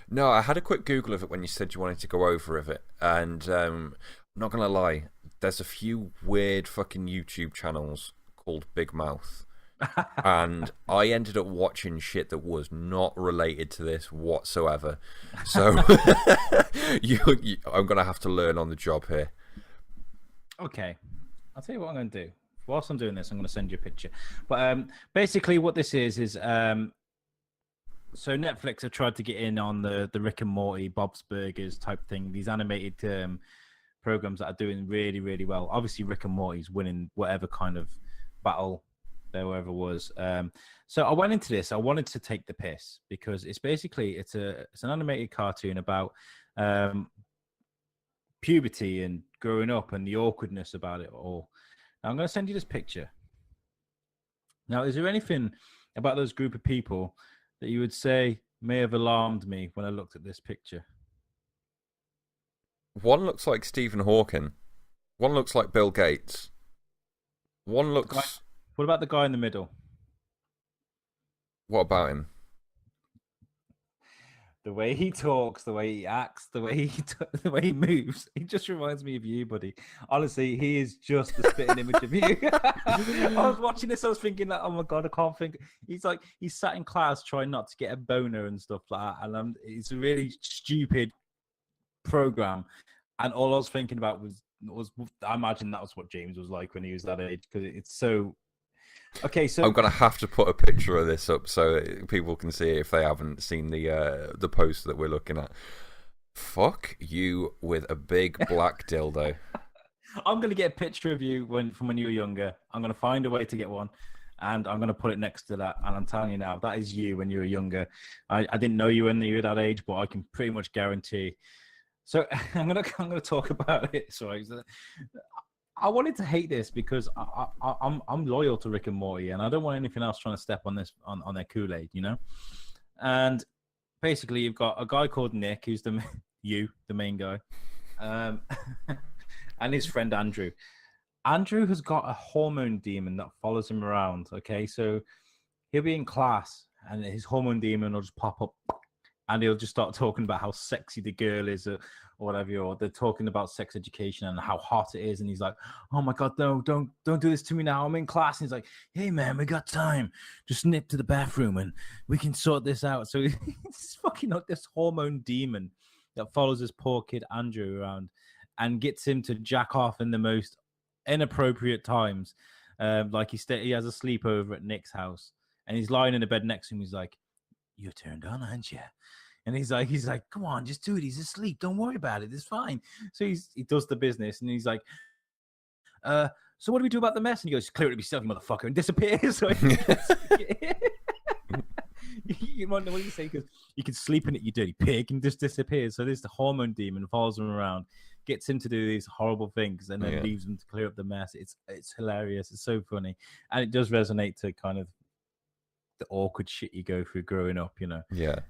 Speaker 1: No, I had a quick Google of it when you said you wanted to go over of it, and I'm not gonna lie, there's a few weird fucking YouTube channels called Big Mouth. And I ended up watching shit that was not related to this whatsoever. So I'm going to have to learn on the job here.
Speaker 3: Okay. I'll tell you what I'm going to do. Whilst I'm doing this, I'm going to send you a picture. But basically what this is so Netflix have tried to get in on the Rick and Morty, Bob's Burgers type thing, these animated programs that are doing really, really well. Obviously, Rick and Morty's winning whatever kind of battle there ever was. So I went into this. I wanted to take the piss because it's basically it's an animated cartoon about puberty and growing up and the awkwardness about it all. Now I'm going to send you this picture. Now, is there anything about those group of people that you would say may have alarmed me when I looked at this picture?
Speaker 1: One looks like Stephen Hawking. One looks like Bill Gates. One looks...
Speaker 3: What about the guy in the middle?
Speaker 1: What about him?
Speaker 3: The way he talks, the way he acts, the way he moves. He just reminds me of you, buddy. Honestly, he is just the spitting image of you. I was watching this, I was thinking that, oh my God, I can't think. He's sat in class trying not to get a boner and stuff like that. And it's a really stupid program. And all I was thinking about was I imagine that was what James was like when he was that age, because it's so Okay, so
Speaker 1: I'm gonna have to put a picture of this up so people can see it if they haven't seen the post that we're looking at. Fuck you with a big black dildo.
Speaker 3: I'm going to get a picture of you from when you were younger. I'm going to find a way to get one, and I'm going to put it next to that. And I'm telling you now, that is you when you were younger. I didn't know you when you were that age, but I can pretty much guarantee. So I'm gonna talk about it. Sorry, I wanted to hate this because I'm loyal to Rick and Morty, and I don't want anything else trying to step on their Kool-Aid, you know. And basically, you've got a guy called Nick, who's the main guy, and his friend Andrew. Andrew has got a hormone demon that follows him around. Okay, so he'll be in class, and his hormone demon will just pop up, and he'll just start talking about how sexy the girl is, or whatever. Or they're talking about sex education and how hot it is, and he's like, "Oh my god, no, don't do this to me now. I'm in class." And he's like, "Hey man, we got time. Just nip to the bathroom and we can sort this out." So it's fucking like this hormone demon that follows this poor kid Andrew around and gets him to jack off in the most inappropriate times. Like he has a sleepover at Nick's house, and he's lying in the bed next to him. He's like, "You're turned on, aren't you?" And he's like, "Come on, just do it. He's asleep. Don't worry about it. It's fine." So he does the business, and he's like, "So what do we do about the mess?" And he goes, "Clear it up yourself, you motherfucker," and disappears. So you might know what you say, because you can sleep in it, you dirty pig, and just disappears. So there's the hormone demon follows him around, gets him to do these horrible things, and then leaves him to clear up the mess. It's hilarious. It's so funny, and it does resonate to kind of the awkward shit you go through growing up, you know.
Speaker 1: Yeah.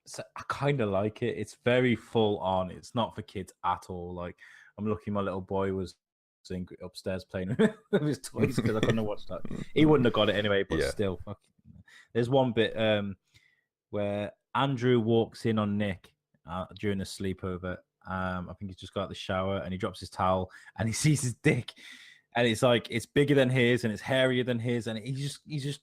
Speaker 3: So I kind of like it. It's very full on. It's not for kids at all. Like, I'm lucky my little boy was upstairs playing with his toys because I couldn't have watched that. He wouldn't have got it anyway, but still. There's one bit where Andrew walks in on Nick during a sleepover. I think he's just got out the shower, and he drops his towel and he sees his dick, and it's like it's bigger than his and it's hairier than his, and he's just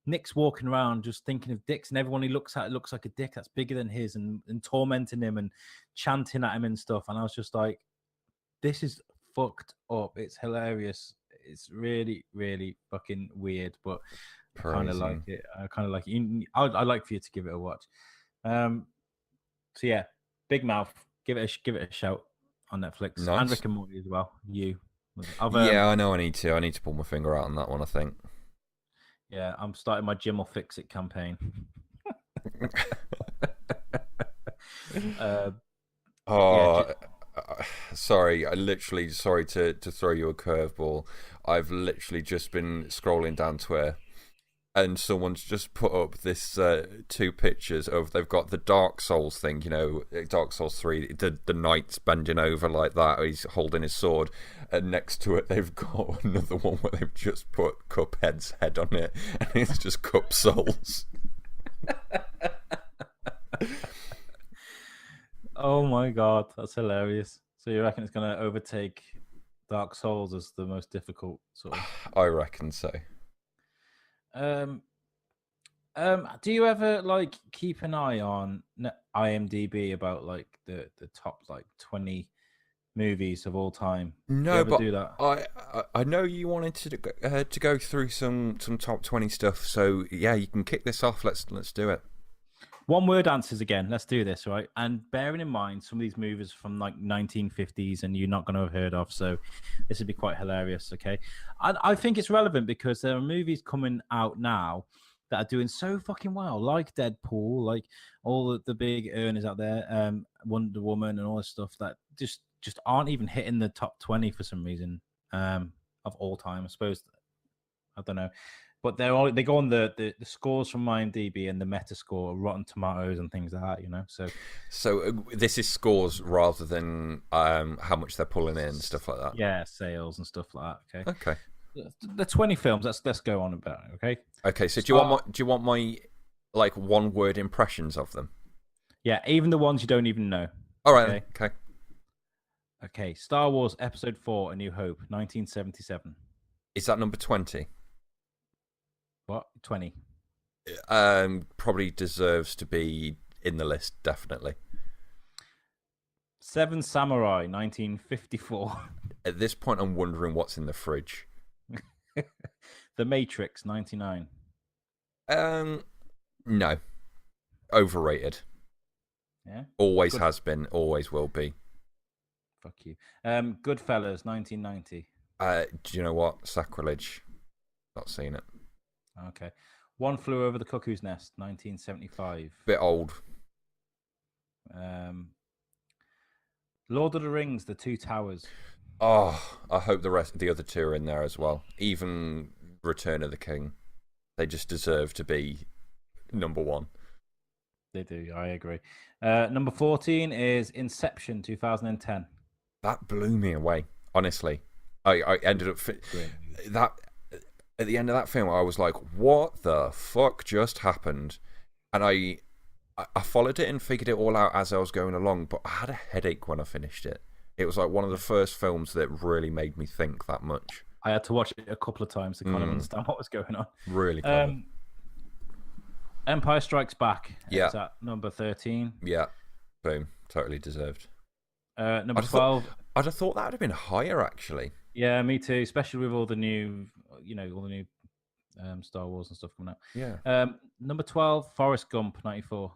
Speaker 3: Nick's walking around just thinking of dicks, and everyone he looks at looks like a dick that's bigger than his, and tormenting him and chanting at him and stuff. And I was just like, this is fucked up. It's hilarious. It's really, really fucking weird, but I kind of like it. I'd like for you to give it a watch. So yeah, Big Mouth. Give it a shout on Netflix.
Speaker 1: Nice.
Speaker 3: And Rick and Morty as well.
Speaker 1: I know. I need to pull my finger out on that one, I think.
Speaker 3: Yeah, I'm starting my Jim will fix it campaign.
Speaker 1: Sorry. Sorry to throw you a curveball. I've literally just been scrolling down Twitter, and someone's just put up this two pictures of, they've got the Dark Souls thing, you know, Dark Souls 3, the knight's bending over like that, he's holding his sword, and next to it they've got another one where they've just put Cuphead's head on it, and it's just Cup Souls.
Speaker 3: Oh my god, that's hilarious. So you reckon it's going to overtake Dark Souls as the most difficult sort of?
Speaker 1: I reckon so.
Speaker 3: Do you ever like keep an eye on IMDb about like the top like 20 movies of all time?
Speaker 1: No, but
Speaker 3: do that?
Speaker 1: I know you wanted to go through some top 20 stuff, so yeah, you can kick this off. Let's do it.
Speaker 3: One word answers again. Let's do this, right? And bearing in mind some of these movies from like 1950s and you're not going to have heard of, so this would be quite hilarious, okay? I think it's relevant because there are movies coming out now that are doing so fucking well, like Deadpool, like all the big earners out there, Wonder Woman and all this stuff that just aren't even hitting the top 20 for some reason of all time, I suppose. I don't know. But they go on the scores from IMDb and the Metascore, Rotten Tomatoes, and things like that, you know. So
Speaker 1: this is scores rather than how much they're pulling in and stuff like that.
Speaker 3: Yeah, sales and stuff like that.
Speaker 1: Okay.
Speaker 3: The 20 films. Let's go on about it. Okay.
Speaker 1: Okay. So do you want my like one word impressions of them?
Speaker 3: Yeah, even the ones you don't even know.
Speaker 1: All right. Okay.
Speaker 3: Okay. Star Wars Episode 4: A New Hope, 1977.
Speaker 1: Is that number 20?
Speaker 3: What? 20.
Speaker 1: Probably deserves to be in the list, definitely.
Speaker 3: Seven Samurai, 1954.
Speaker 1: At this point, I'm wondering what's in the fridge.
Speaker 3: The Matrix, 99.
Speaker 1: No. Overrated.
Speaker 3: Yeah.
Speaker 1: Always has been, always will be.
Speaker 3: Fuck you. Goodfellas, 1990.
Speaker 1: Do you know what? Sacrilege. Not seen it.
Speaker 3: Okay. One Flew Over the Cuckoo's Nest, 1975.
Speaker 1: Bit old.
Speaker 3: Lord of the Rings, The Two Towers.
Speaker 1: Oh, I hope the other two are in there as well. Even Return of the King. They just deserve to be number one.
Speaker 3: They do, I agree. Number 14 is Inception, 2010.
Speaker 1: That blew me away, honestly. I ended up... that at the end of that film, I was like, what the fuck just happened? And I followed it and figured it all out as I was going along, but I had a headache when I finished it. It was like one of the first films that really made me think that much.
Speaker 3: I had to watch it a couple of times to kind of understand what was going on.
Speaker 1: Really clever.
Speaker 3: Empire Strikes Back.
Speaker 1: Yeah.
Speaker 3: Is at number 13.
Speaker 1: Yeah. Boom. Totally deserved.
Speaker 3: Number 12.
Speaker 1: I'd have thought that would have been higher, actually.
Speaker 3: Yeah, me too. Especially with all the new, Star Wars and stuff coming out.
Speaker 1: Yeah.
Speaker 3: Number 12, Forrest Gump, 94.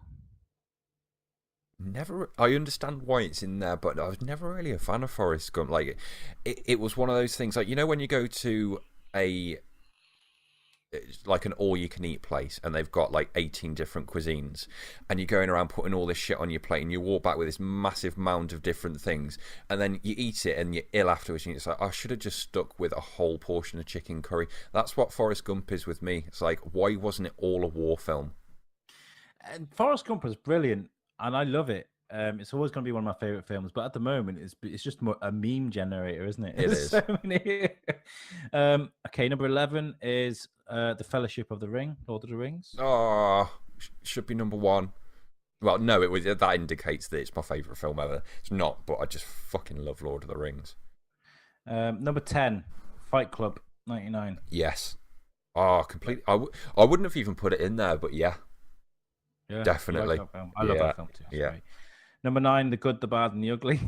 Speaker 1: I understand why it's in there, but I was never really a fan of Forrest Gump. Like, it was one of those things, like, when you go to an all-you-can-eat place and they've got like 18 different cuisines and you're going around putting all this shit on your plate and you walk back with this massive mound of different things and then you eat it and you're ill afterwards and it's like, I should have just stuck with a whole portion of chicken curry. That's what Forrest Gump is with me. It's like, why wasn't it all a war film?
Speaker 3: And Forrest Gump was brilliant and I love it. It's always going to be one of my favorite films, but at the moment, it's just more a meme generator, isn't it?
Speaker 1: It is.
Speaker 3: So many. Okay, number 11 is The Fellowship of the Ring, Lord of the Rings.
Speaker 1: Oh, should be number one. Well, no, that indicates that it's my favorite film ever. It's not, but I just fucking love Lord of the Rings.
Speaker 3: Number 10, Fight Club, 99.
Speaker 1: Yes. Oh, completely. I wouldn't have even put it in there, but yeah.
Speaker 3: Yeah,
Speaker 1: definitely.
Speaker 3: I love that film too.
Speaker 1: Yeah.
Speaker 3: Great. Number 9, The Good, the Bad, and the Ugly,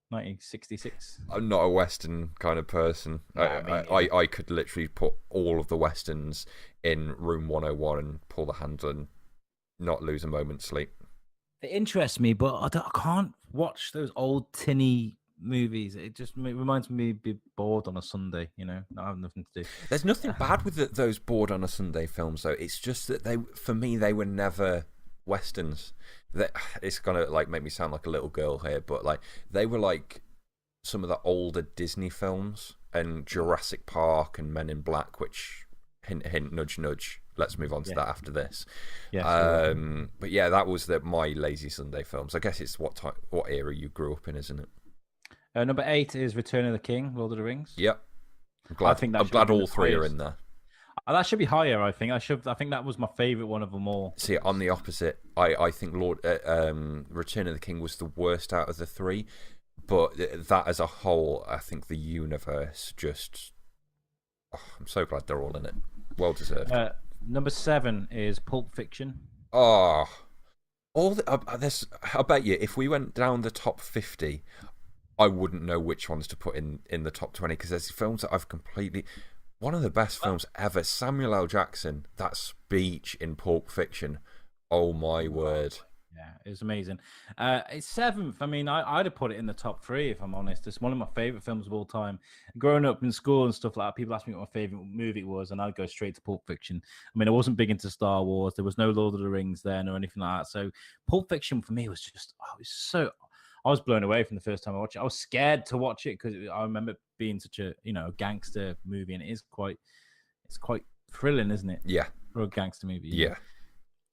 Speaker 3: 1966.
Speaker 1: I'm not a Western kind of person. I could literally put all of the Westerns in room 101 and pull the handle and not lose a moment's sleep.
Speaker 3: They interest me, but I can't watch those old tinny movies. It reminds me of being bored on a Sunday, not having nothing to do.
Speaker 1: There's nothing bad with those bored on a Sunday films, though. It's just that for me, they were never Westerns. It's gonna make me sound like a little girl here, but they were like some of the older Disney films and Jurassic Park and Men in Black, which hint hint nudge nudge. Let's move on to that after this.
Speaker 3: Yeah.
Speaker 1: But yeah, that was my lazy Sunday films. I guess it's what era you grew up in, isn't it?
Speaker 3: Number 8 is Return of the King, Lord of the Rings.
Speaker 1: Yep. I'm glad all three are in there.
Speaker 3: That should be higher, I think. I think that was my favourite one of them all.
Speaker 1: See, I'm the opposite. I think Return of the King was the worst out of the three, but that as a whole, I think the universe just... I'm so glad they're all in it. Well deserved.
Speaker 3: Number 7 is Pulp Fiction.
Speaker 1: Oh, I bet you if we went down the top 50, I wouldn't know which ones to put in the top 20 because there's films that I've completely... One of the best films ever, Samuel L. Jackson, that speech in Pulp Fiction. Oh my word.
Speaker 3: Yeah, it was amazing. It's 7th. I mean, I'd have put it in the top 3 if I'm honest. It's one of my favourite films of all time. Growing up in school and stuff like that, people asked me what my favourite movie was, and I'd go straight to Pulp Fiction. I mean, I wasn't big into Star Wars. There was no Lord of the Rings then or anything like that. So Pulp Fiction for me was just, I was blown away from the first time I watched it. I was scared to watch it because I remember it being such a gangster movie, and it's quite thrilling, isn't it?
Speaker 1: Yeah,
Speaker 3: for a gangster movie.
Speaker 1: Yeah.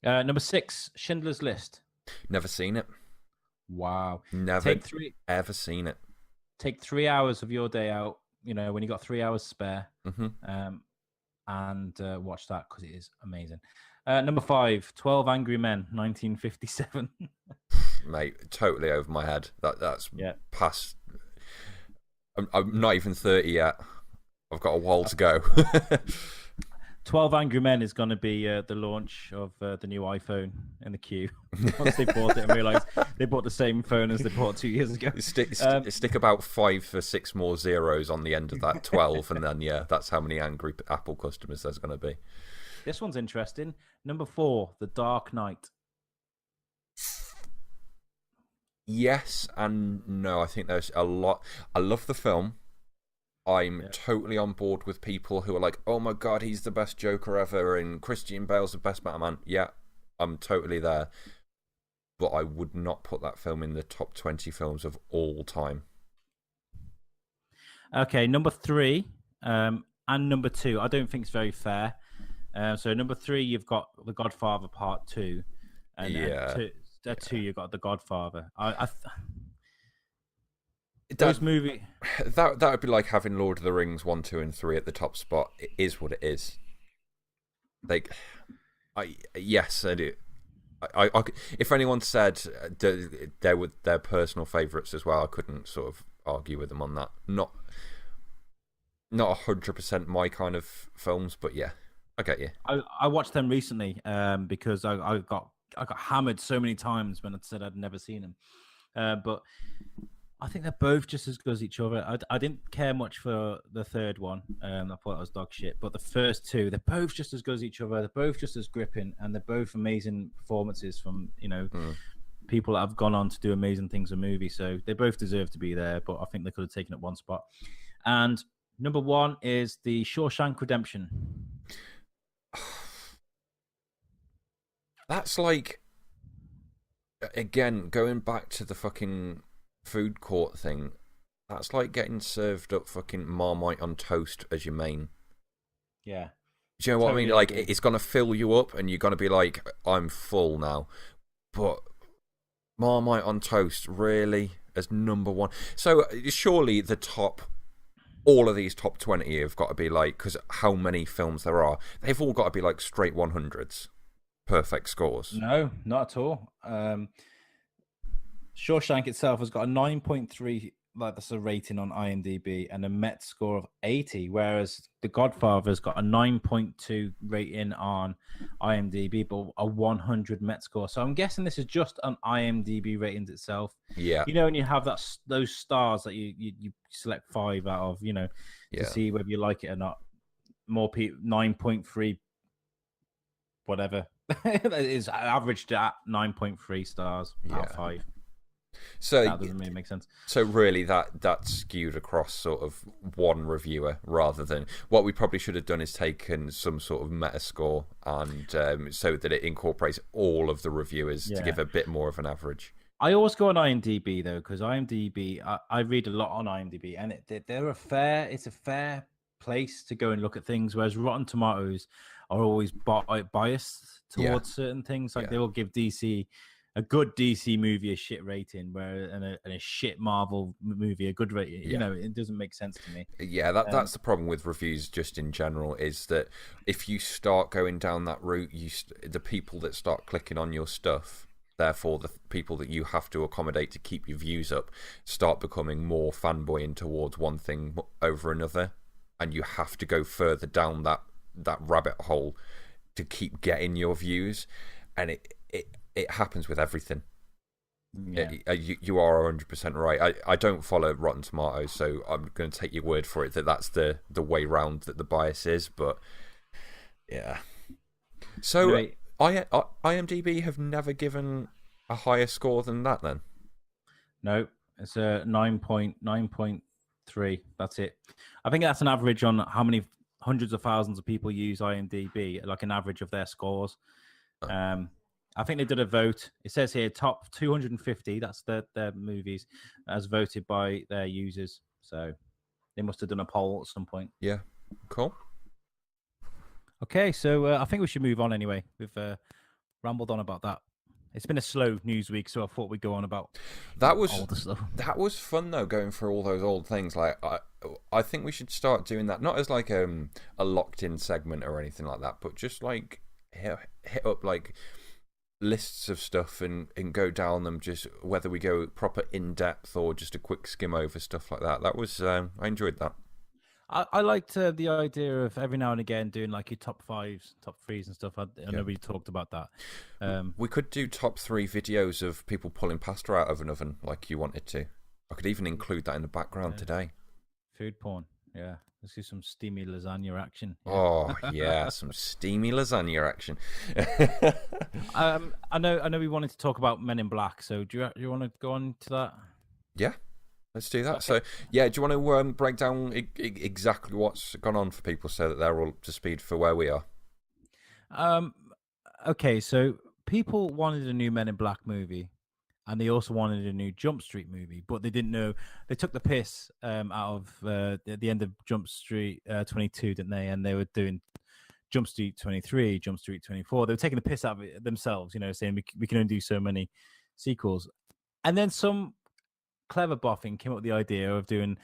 Speaker 3: Number 6, Schindler's List.
Speaker 1: Never seen it.
Speaker 3: Wow.
Speaker 1: Never ever seen it.
Speaker 3: Take 3 hours of your day out. When you got 3 hours spare, and watch that because it is amazing. Number 5, 12 Angry Men, 1957.
Speaker 1: Mate, totally over my head. That's past. I'm not even 30 yet. I've got a while to go.
Speaker 3: 12 Angry Men is going to be the launch of the new iPhone in the queue. Once they bought it and realised they bought the same phone as they bought 2 years ago.
Speaker 1: Stick about 5 or 6 more zeros on the end of that 12, and then, yeah, that's how many angry Apple customers there's going to be.
Speaker 3: This one's interesting. Number 4, The Dark Knight.
Speaker 1: Yes and no. I think there's a lot. I love the film. I'm totally on board with people who are like, oh my God, he's the best Joker ever, and Christian Bale's the best Batman. Yeah, I'm totally there. But I would not put that film in the top 20 films of all time.
Speaker 3: Okay, number 3 and number 2. I don't think it's very fair. So number 3, you've got The Godfather Part 2. And two, you've got The Godfather. Those movie
Speaker 1: that would be like having Lord of the Rings 1, 2, and 3 at the top spot. It is what it is. Like, yes, I do. I if anyone said they were their personal favourites as well, I couldn't sort of argue with them on that. Not 100% my kind of films, but yeah, I get you.
Speaker 3: I watched them recently because I got hammered so many times when I said I'd never seen them, but I think they're both just as good as each other. I didn't care much for the third one. I thought it was dog shit. But the first two, they're both just as good as each other. They're both just as gripping, and they're both amazing performances from people that have gone on to do amazing things in movies. So they both deserve to be there. But I think they could have taken up one spot. And number 1 is The Shawshank Redemption.
Speaker 1: That's like, again, going back to the fucking food court thing, that's like getting served up fucking Marmite on toast as your main.
Speaker 3: Yeah.
Speaker 1: Do you know what I mean? Like, it's going to fill you up and you're going to be like, I'm full now. But Marmite on toast, really, as number 1. So surely all of these top 20 have got to be like, because how many films there are, they've all got to be like straight 100s. Perfect scores.
Speaker 3: No, not at all. Shawshank itself has got a 9.3, like that's a rating on IMDb, and a Met score of 80, whereas The Godfather's got a 9.2 rating on IMDb, but a 100 Met score. So I'm guessing this is just on IMDb ratings itself.
Speaker 1: Yeah.
Speaker 3: You know, when you have those stars that you select 5 out of, to see whether you like it or not. More people, 9.3, whatever. It is averaged at 9.3 stars out of 5.
Speaker 1: So
Speaker 3: that doesn't really make sense.
Speaker 1: So really, that's skewed across sort of one reviewer rather than what we probably should have done is taken some sort of meta score and so that it incorporates all of the reviewers to give a bit more of an average.
Speaker 3: I always go on IMDb though, because IMDb, I read a lot on IMDb, and it's a fair place to go and look at things, whereas Rotten Tomatoes are always biased towards certain things. Like they will give a good DC movie a shit rating, and a shit Marvel movie a good rating. You know, it doesn't make sense to me.
Speaker 1: Yeah, that's the problem with reviews just in general, is that if you start going down that route, the people that start clicking on your stuff, therefore the people that you have to accommodate to keep your views up, start becoming more fanboying towards one thing over another, and you have to go further down that rabbit hole to keep getting your views, and it happens with everything. Yeah. You are 100% right. I don't follow Rotten Tomatoes, so I'm going to take your word for it that that's the way round that the bias is. But yeah. So anyway, IMDb have never given a higher score than that. Then
Speaker 3: no, it's a 9.3. That's it. I think that's an average on how many hundreds of thousands of people use IMDb, like an average of their scores. I think they did a vote. It says here top 250. That's their movies as voted by their users. So they must have done a poll at some point.
Speaker 1: Yeah, cool.
Speaker 3: Okay, so I think we should move on anyway. We've rambled on about that. It's been a slow news week, so I thought we'd go on about all the stuff. That
Speaker 1: was fun though, going through all those old things. Like I think we should start doing that, not as like a locked-in segment or anything like that, but just like hit up like lists of stuff and go down them, just whether we go proper in depth or just a quick skim over stuff like that. That was I enjoyed that.
Speaker 3: I liked the idea of every now and again doing like your top fives, top threes, and stuff. I know we talked about that.
Speaker 1: We could do top 3 videos of people pulling pasta out of an oven, like you wanted to. I could even include that in the background today.
Speaker 3: Food porn, yeah. Let's do some steamy lasagna action.
Speaker 1: Yeah. Oh yeah, some steamy lasagna action.
Speaker 3: I know we wanted to talk about Men in Black, so do you want to go on to that?
Speaker 1: Yeah. Let's do that. Okay. So, yeah, do you want to break down exactly what's gone on for people so that they're all up to speed for where we are?
Speaker 3: Okay, so people wanted a new Men in Black movie, and they also wanted a new Jump Street movie, but they didn't know. They took the piss out of the end of Jump Street 22, didn't they? And they were doing Jump Street 23, Jump Street 24. They were taking the piss out of it themselves, saying we can only do so many sequels. And then some clever boffin came up with the idea of doing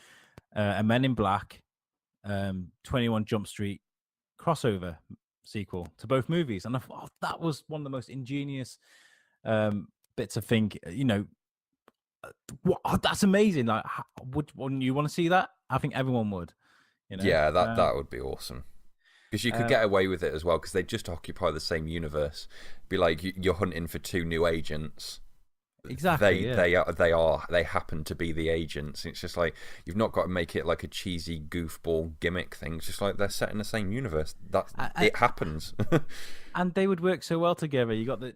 Speaker 3: a Men in Black 21 Jump Street crossover sequel to both movies, and I thought that was one of the most ingenious bits of think. That's amazing. Like, wouldn't you want to see that? I think everyone would.
Speaker 1: Yeah, that would be awesome. Because you could get away with it as well, because they just occupy the same universe. Be like you're hunting for 2 new agents.
Speaker 3: Exactly.
Speaker 1: They happen to be the agents. It's just like you've not got to make it like a cheesy goofball gimmick thing. It's just like they're set in the same universe. It happens.
Speaker 3: And they would work so well together. You got the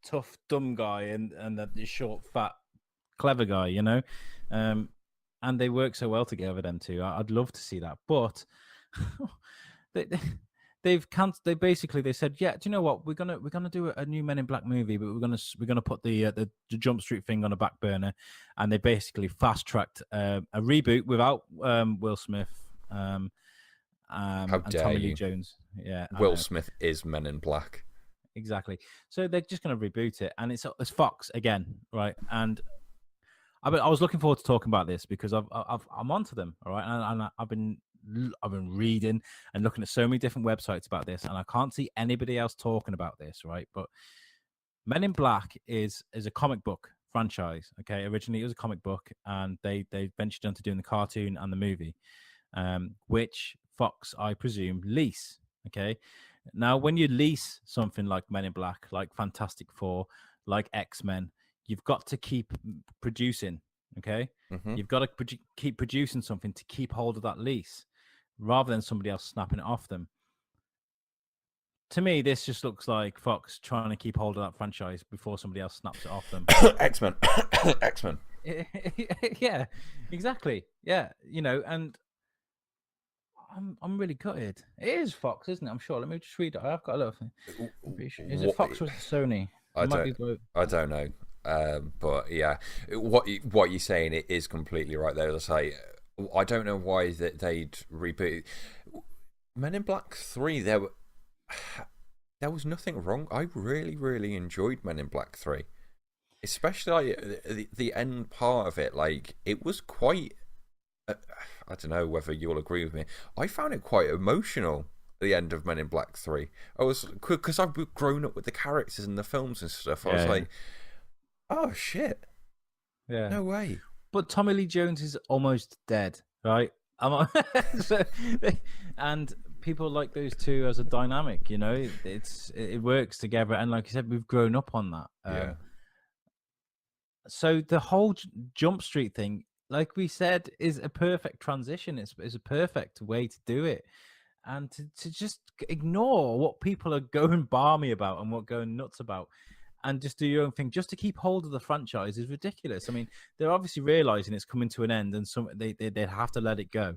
Speaker 3: tough dumb guy and the short fat clever guy, and they work so well together. Them two. I'd love to see that, but they said, yeah, do you know what, we're gonna do a new Men in Black movie, but we're gonna put the Jump Street thing on a back burner, and they basically fast tracked a reboot without Will Smith
Speaker 1: How
Speaker 3: and
Speaker 1: dare
Speaker 3: Tommy
Speaker 1: you.
Speaker 3: Lee Jones. Yeah,
Speaker 1: Will Smith is Men in Black.
Speaker 3: Exactly. So they're just gonna reboot it, and it's Fox again, right? And I was looking forward to talking about this because I'm onto them, all right, and I've been reading and looking at so many different websites about this, and I can't see anybody else talking about this, right? But Men in Black is a comic book franchise. Okay, originally it was a comic book, and they ventured into doing the cartoon and the movie, which Fox, I presume, lease. Okay, now when you lease something like Men in Black, like Fantastic Four, like X-Men, you've got to keep producing. Okay, You've got to keep producing something to keep hold of that lease, rather than somebody else snapping it off them. To me, this just looks like Fox trying to keep hold of that franchise before somebody else snaps it off them.
Speaker 1: X-Men. X-Men.
Speaker 3: Yeah, exactly. Yeah, and I'm really gutted. It is Fox, isn't it? I'm sure. Let me just read it. I've got a little thing. Is it Fox or is it Sony?
Speaker 1: I don't know. But yeah, what you're saying, it is completely right there. It's like, I don't know why they'd reboot Men in Black 3. There was nothing wrong. I really, really enjoyed Men in Black 3, especially like the end part of it. Like, it was quite. I don't know whether you'll agree with me. I found it quite emotional. The end of Men in Black 3. I was, because I've grown up with the characters in the films and stuff. I was like, oh shit.
Speaker 3: Yeah.
Speaker 1: No way.
Speaker 3: But Tommy Lee Jones is almost dead, right? And people like those two as a dynamic, it works together. And like you said, we've grown up on that.
Speaker 1: Yeah.
Speaker 3: So the whole Jump Street thing, like we said, is a perfect transition. It's a perfect way to do it. And to just ignore what people are going balmy about and what going nuts about, and just do your own thing, just to keep hold of the franchise, is ridiculous. I mean, they're obviously realizing it's coming to an end, and they have to let it go.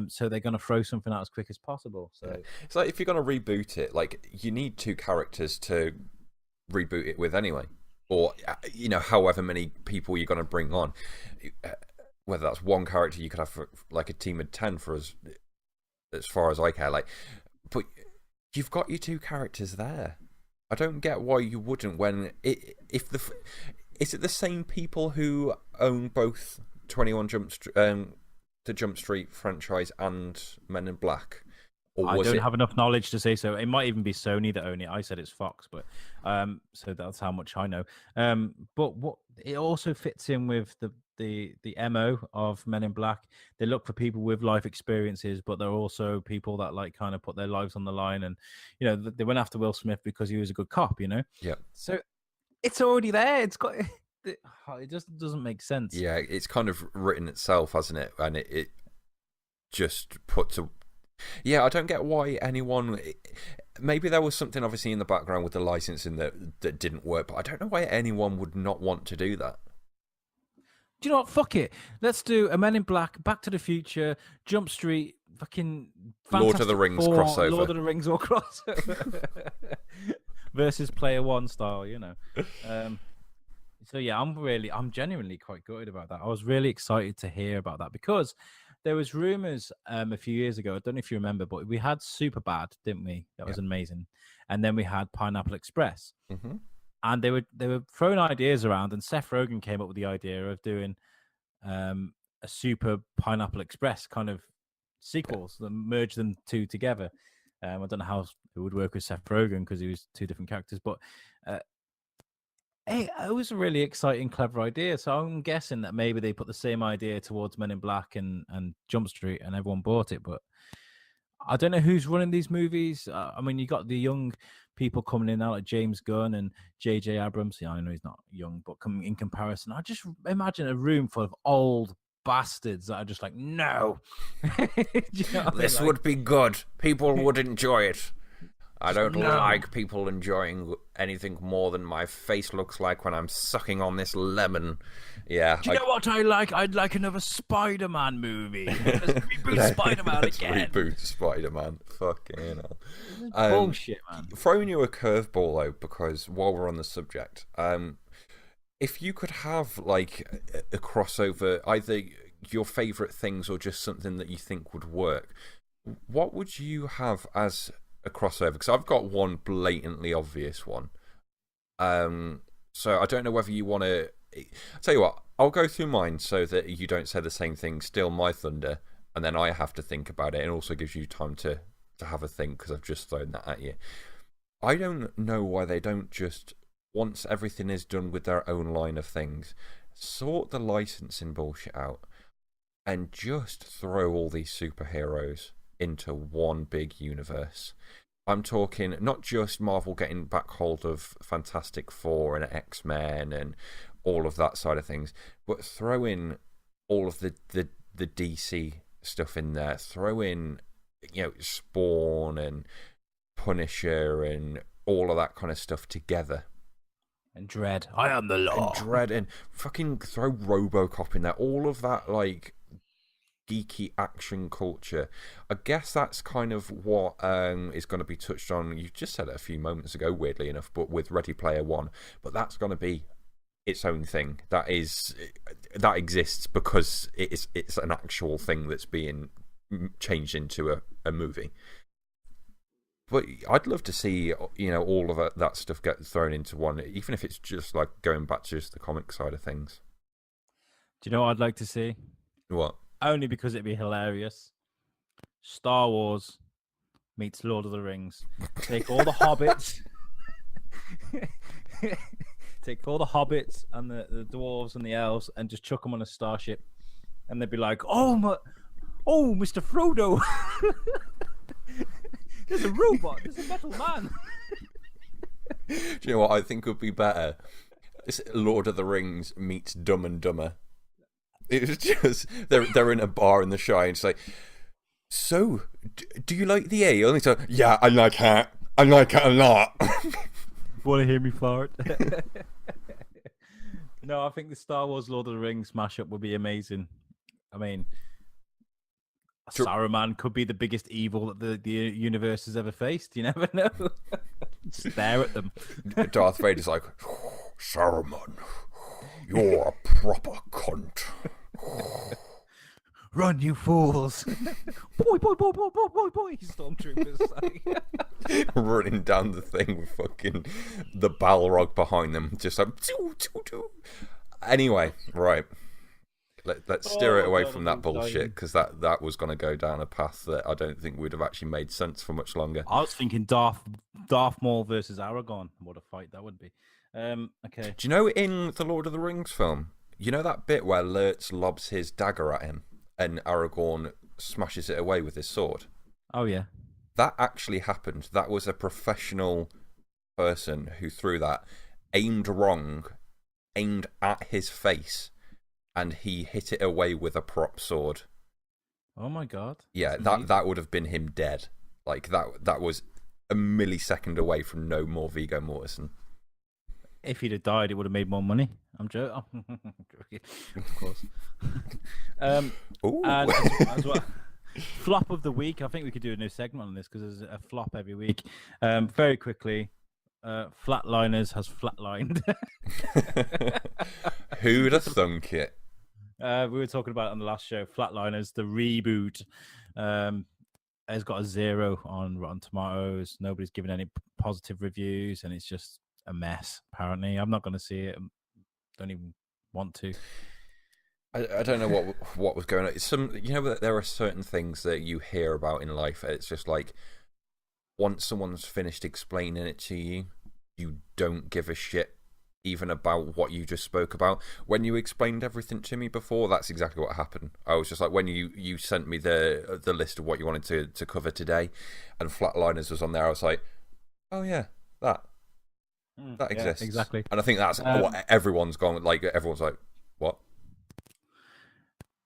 Speaker 3: So they're going to throw something out as quick as possible. So
Speaker 1: it's like, if you're going to reboot it, like, you need 2 characters to reboot it with anyway, or however many people you're going to bring on. Whether that's 1 character, you could have like a team of 10 for as far as I care. Like, but you've got your 2 characters there. I don't get why you wouldn't. Is it the same people who own both 21 the Jump Street franchise and Men in Black, Or
Speaker 3: I
Speaker 1: was
Speaker 3: don't
Speaker 1: it?
Speaker 3: have enough knowledge to say so. It might even be Sony that own it. I said it's Fox, but so that's how much I know. But what it also fits in with the MO of Men in Black. They look for people with life experiences, but they're also people that like kind of put their lives on the line. And they went after Will Smith because he was a good cop.
Speaker 1: Yeah.
Speaker 3: So it's already there. It's got. It just doesn't make sense.
Speaker 1: Yeah, it's kind of written itself, hasn't it? And it just puts a. Yeah, I don't get why anyone. Maybe there was something obviously in the background with the licensing that didn't work, but I don't know why anyone would not want to do that.
Speaker 3: Do you know what? Fuck it. Let's do a Men in Black, Back to the Future, Jump Street, fucking
Speaker 1: Lord of the Rings crossover.
Speaker 3: Lord of the Rings or crossover versus Player One style. So yeah, I'm genuinely quite gutted about that. I was really excited to hear about that because there was rumors a few years ago. I don't know if you remember, but we had Superbad, didn't we? That was amazing. And then we had Pineapple Express, and they were throwing ideas around. And Seth Rogen came up with the idea of doing a Super Pineapple Express kind of sequels that merge them two together. I don't know how it would work with Seth Rogen because he was two different characters, but. It was a really exciting, clever idea. So I'm guessing that maybe they put the same idea towards Men in Black and Jump Street, and everyone bought it. But I don't know who's running these movies. I mean, you got the young people coming in now, like James Gunn and J.J. Abrams. Yeah, I know he's not young, but in comparison, I just imagine a room full of old bastards that are just like, no.
Speaker 1: This would be good. People would enjoy it. I don't like people enjoying anything more than my face looks like when I'm sucking on this lemon. Yeah.
Speaker 3: Do you know what I like? I'd like another Spider-Man movie. Let's reboot Spider-Man again.
Speaker 1: Let's reboot Spider-Man. Fucking hell.
Speaker 3: Bullshit, man.
Speaker 1: Throwing you a curveball, though, because while we're on the subject, if you could have, like, a crossover, either your favourite things or just something that you think would work, what would you have as a crossover? Because I've got one blatantly obvious one. So I don't know whether you want to. I'll tell you what, I'll go through mine so that you don't say the same thing, steal my thunder, and then I have to think about it, and also gives you time to have a think because I've just thrown that at you. I don't know why they don't just, once everything is done with their own line of things, sort the licensing bullshit out and just throw all these superheroes into one big universe. I'm talking not just Marvel getting back hold of Fantastic Four and X-Men and all of that side of things, but throw in all of the DC stuff in there. Throw in, Spawn and Punisher and all of that kind of stuff together.
Speaker 3: And Dredd. I am the law.
Speaker 1: And Dredd, and fucking throw RoboCop in there. All of that, like, geeky action culture. I guess that's kind of what is going to be touched on. You just said it a few moments ago, weirdly enough, but with Ready Player One. But that's going to be its own thing. That exists because it's an actual thing that's being changed into a movie. But I'd love to see, all of that stuff get thrown into one, even if it's just like going back to just the comic side of things.
Speaker 3: Do you know what I'd like to see?
Speaker 1: What?
Speaker 3: Only because it'd be hilarious. Star Wars meets Lord of the Rings. Take all the hobbits. Take all the hobbits and the dwarves and the elves and just chuck them on a starship. And they'd be like, oh, Mr. Frodo. There's a robot. There's a metal man.
Speaker 1: Do you know what I think would be better? It's Lord of the Rings meets Dumb and Dumber. It's just they're in a bar in the Shire and it's like, so do you like the ale? And he's like, yeah, I like it. I like it a lot.
Speaker 3: Want to hear me fart? No, I think the Star Wars Lord of the Rings mashup would be amazing. I mean, Saruman could be the biggest evil that the universe has ever faced. You never know. Stare at them.
Speaker 1: Darth Vader's like, Saruman, you're a proper cunt.
Speaker 3: Run, you fools! Boy, stormtroopers.
Speaker 1: Running down the thing with fucking the Balrog behind them, just like. Anyway, right. Let's steer it away
Speaker 3: God,
Speaker 1: from that bullshit, because that was going to go down a path that I don't think would have actually made sense for much longer.
Speaker 3: I was thinking Darth Maul versus Aragorn. What a fight that would be. Okay.
Speaker 1: Do you know in the Lord of the Rings film, you know that bit where Lurtz lobs his dagger at him and Aragorn smashes it away with his sword?
Speaker 3: Oh, yeah.
Speaker 1: That actually happened. That was a professional person who threw that, aimed wrong, aimed at his face, and he hit it away with a prop sword.
Speaker 3: Oh my God.
Speaker 1: Yeah, that would have been him dead. Like that was a millisecond away from no more Viggo Mortensen.
Speaker 3: If he'd have died, it would have made more money. I'm joking. Of course. And as well, flop of the week. I think we could do a new segment on this because there's a flop every week. Very quickly, Flatliners has flatlined.
Speaker 1: Who'd have thunk it?
Speaker 3: We were talking about it on the last show. Flatliners, the reboot, has got a 0 on Rotten Tomatoes. Nobody's given any positive reviews, and it's just a mess. Apparently, I'm not going to see it. Don't even want to.
Speaker 1: I don't know what was going on. There are certain things that you hear about in life. It's just like once someone's finished explaining it to you, you don't give a shit even about what you just spoke about. When you explained everything to me before, that's exactly what happened. I was just like, when you sent me the list of what you wanted to cover today, and Flatliners was on there, I was like, oh yeah, that exists.
Speaker 3: Yeah, exactly.
Speaker 1: And I think that's what everyone's gone. Like everyone's like, what?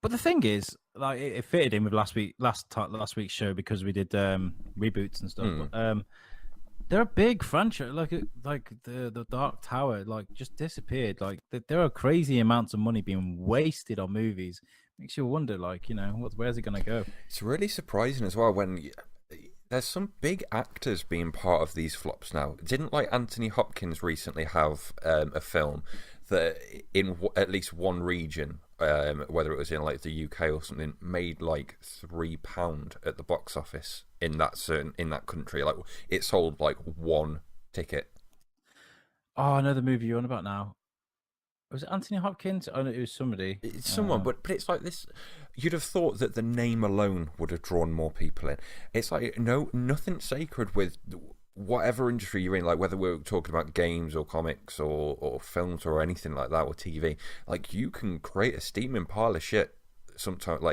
Speaker 3: But the thing is, like, it fitted in with last week's show because we did reboots and stuff. But, they're a big franchise, like the Dark Tower, like just disappeared. Like there are crazy amounts of money being wasted on movies. Makes you wonder, like, where's it gonna go?
Speaker 1: It's really surprising as well when there's some big actors being part of these flops now. Didn't like Anthony Hopkins recently have a film that in at least one region, whether it was in like the UK or something, made like £3 at the box office in that country. Like it sold like one ticket.
Speaker 3: Oh, I know the movie you're on about now. Was it Anthony Hopkins? Oh no, it was somebody.
Speaker 1: It's someone, but it's like this. You'd have thought that the name alone would have drawn more people in. It's like nothing sacred with whatever industry you're in, like whether we're talking about games or comics or films or anything like that, or TV. Like you can create a steaming pile of shit sometimes.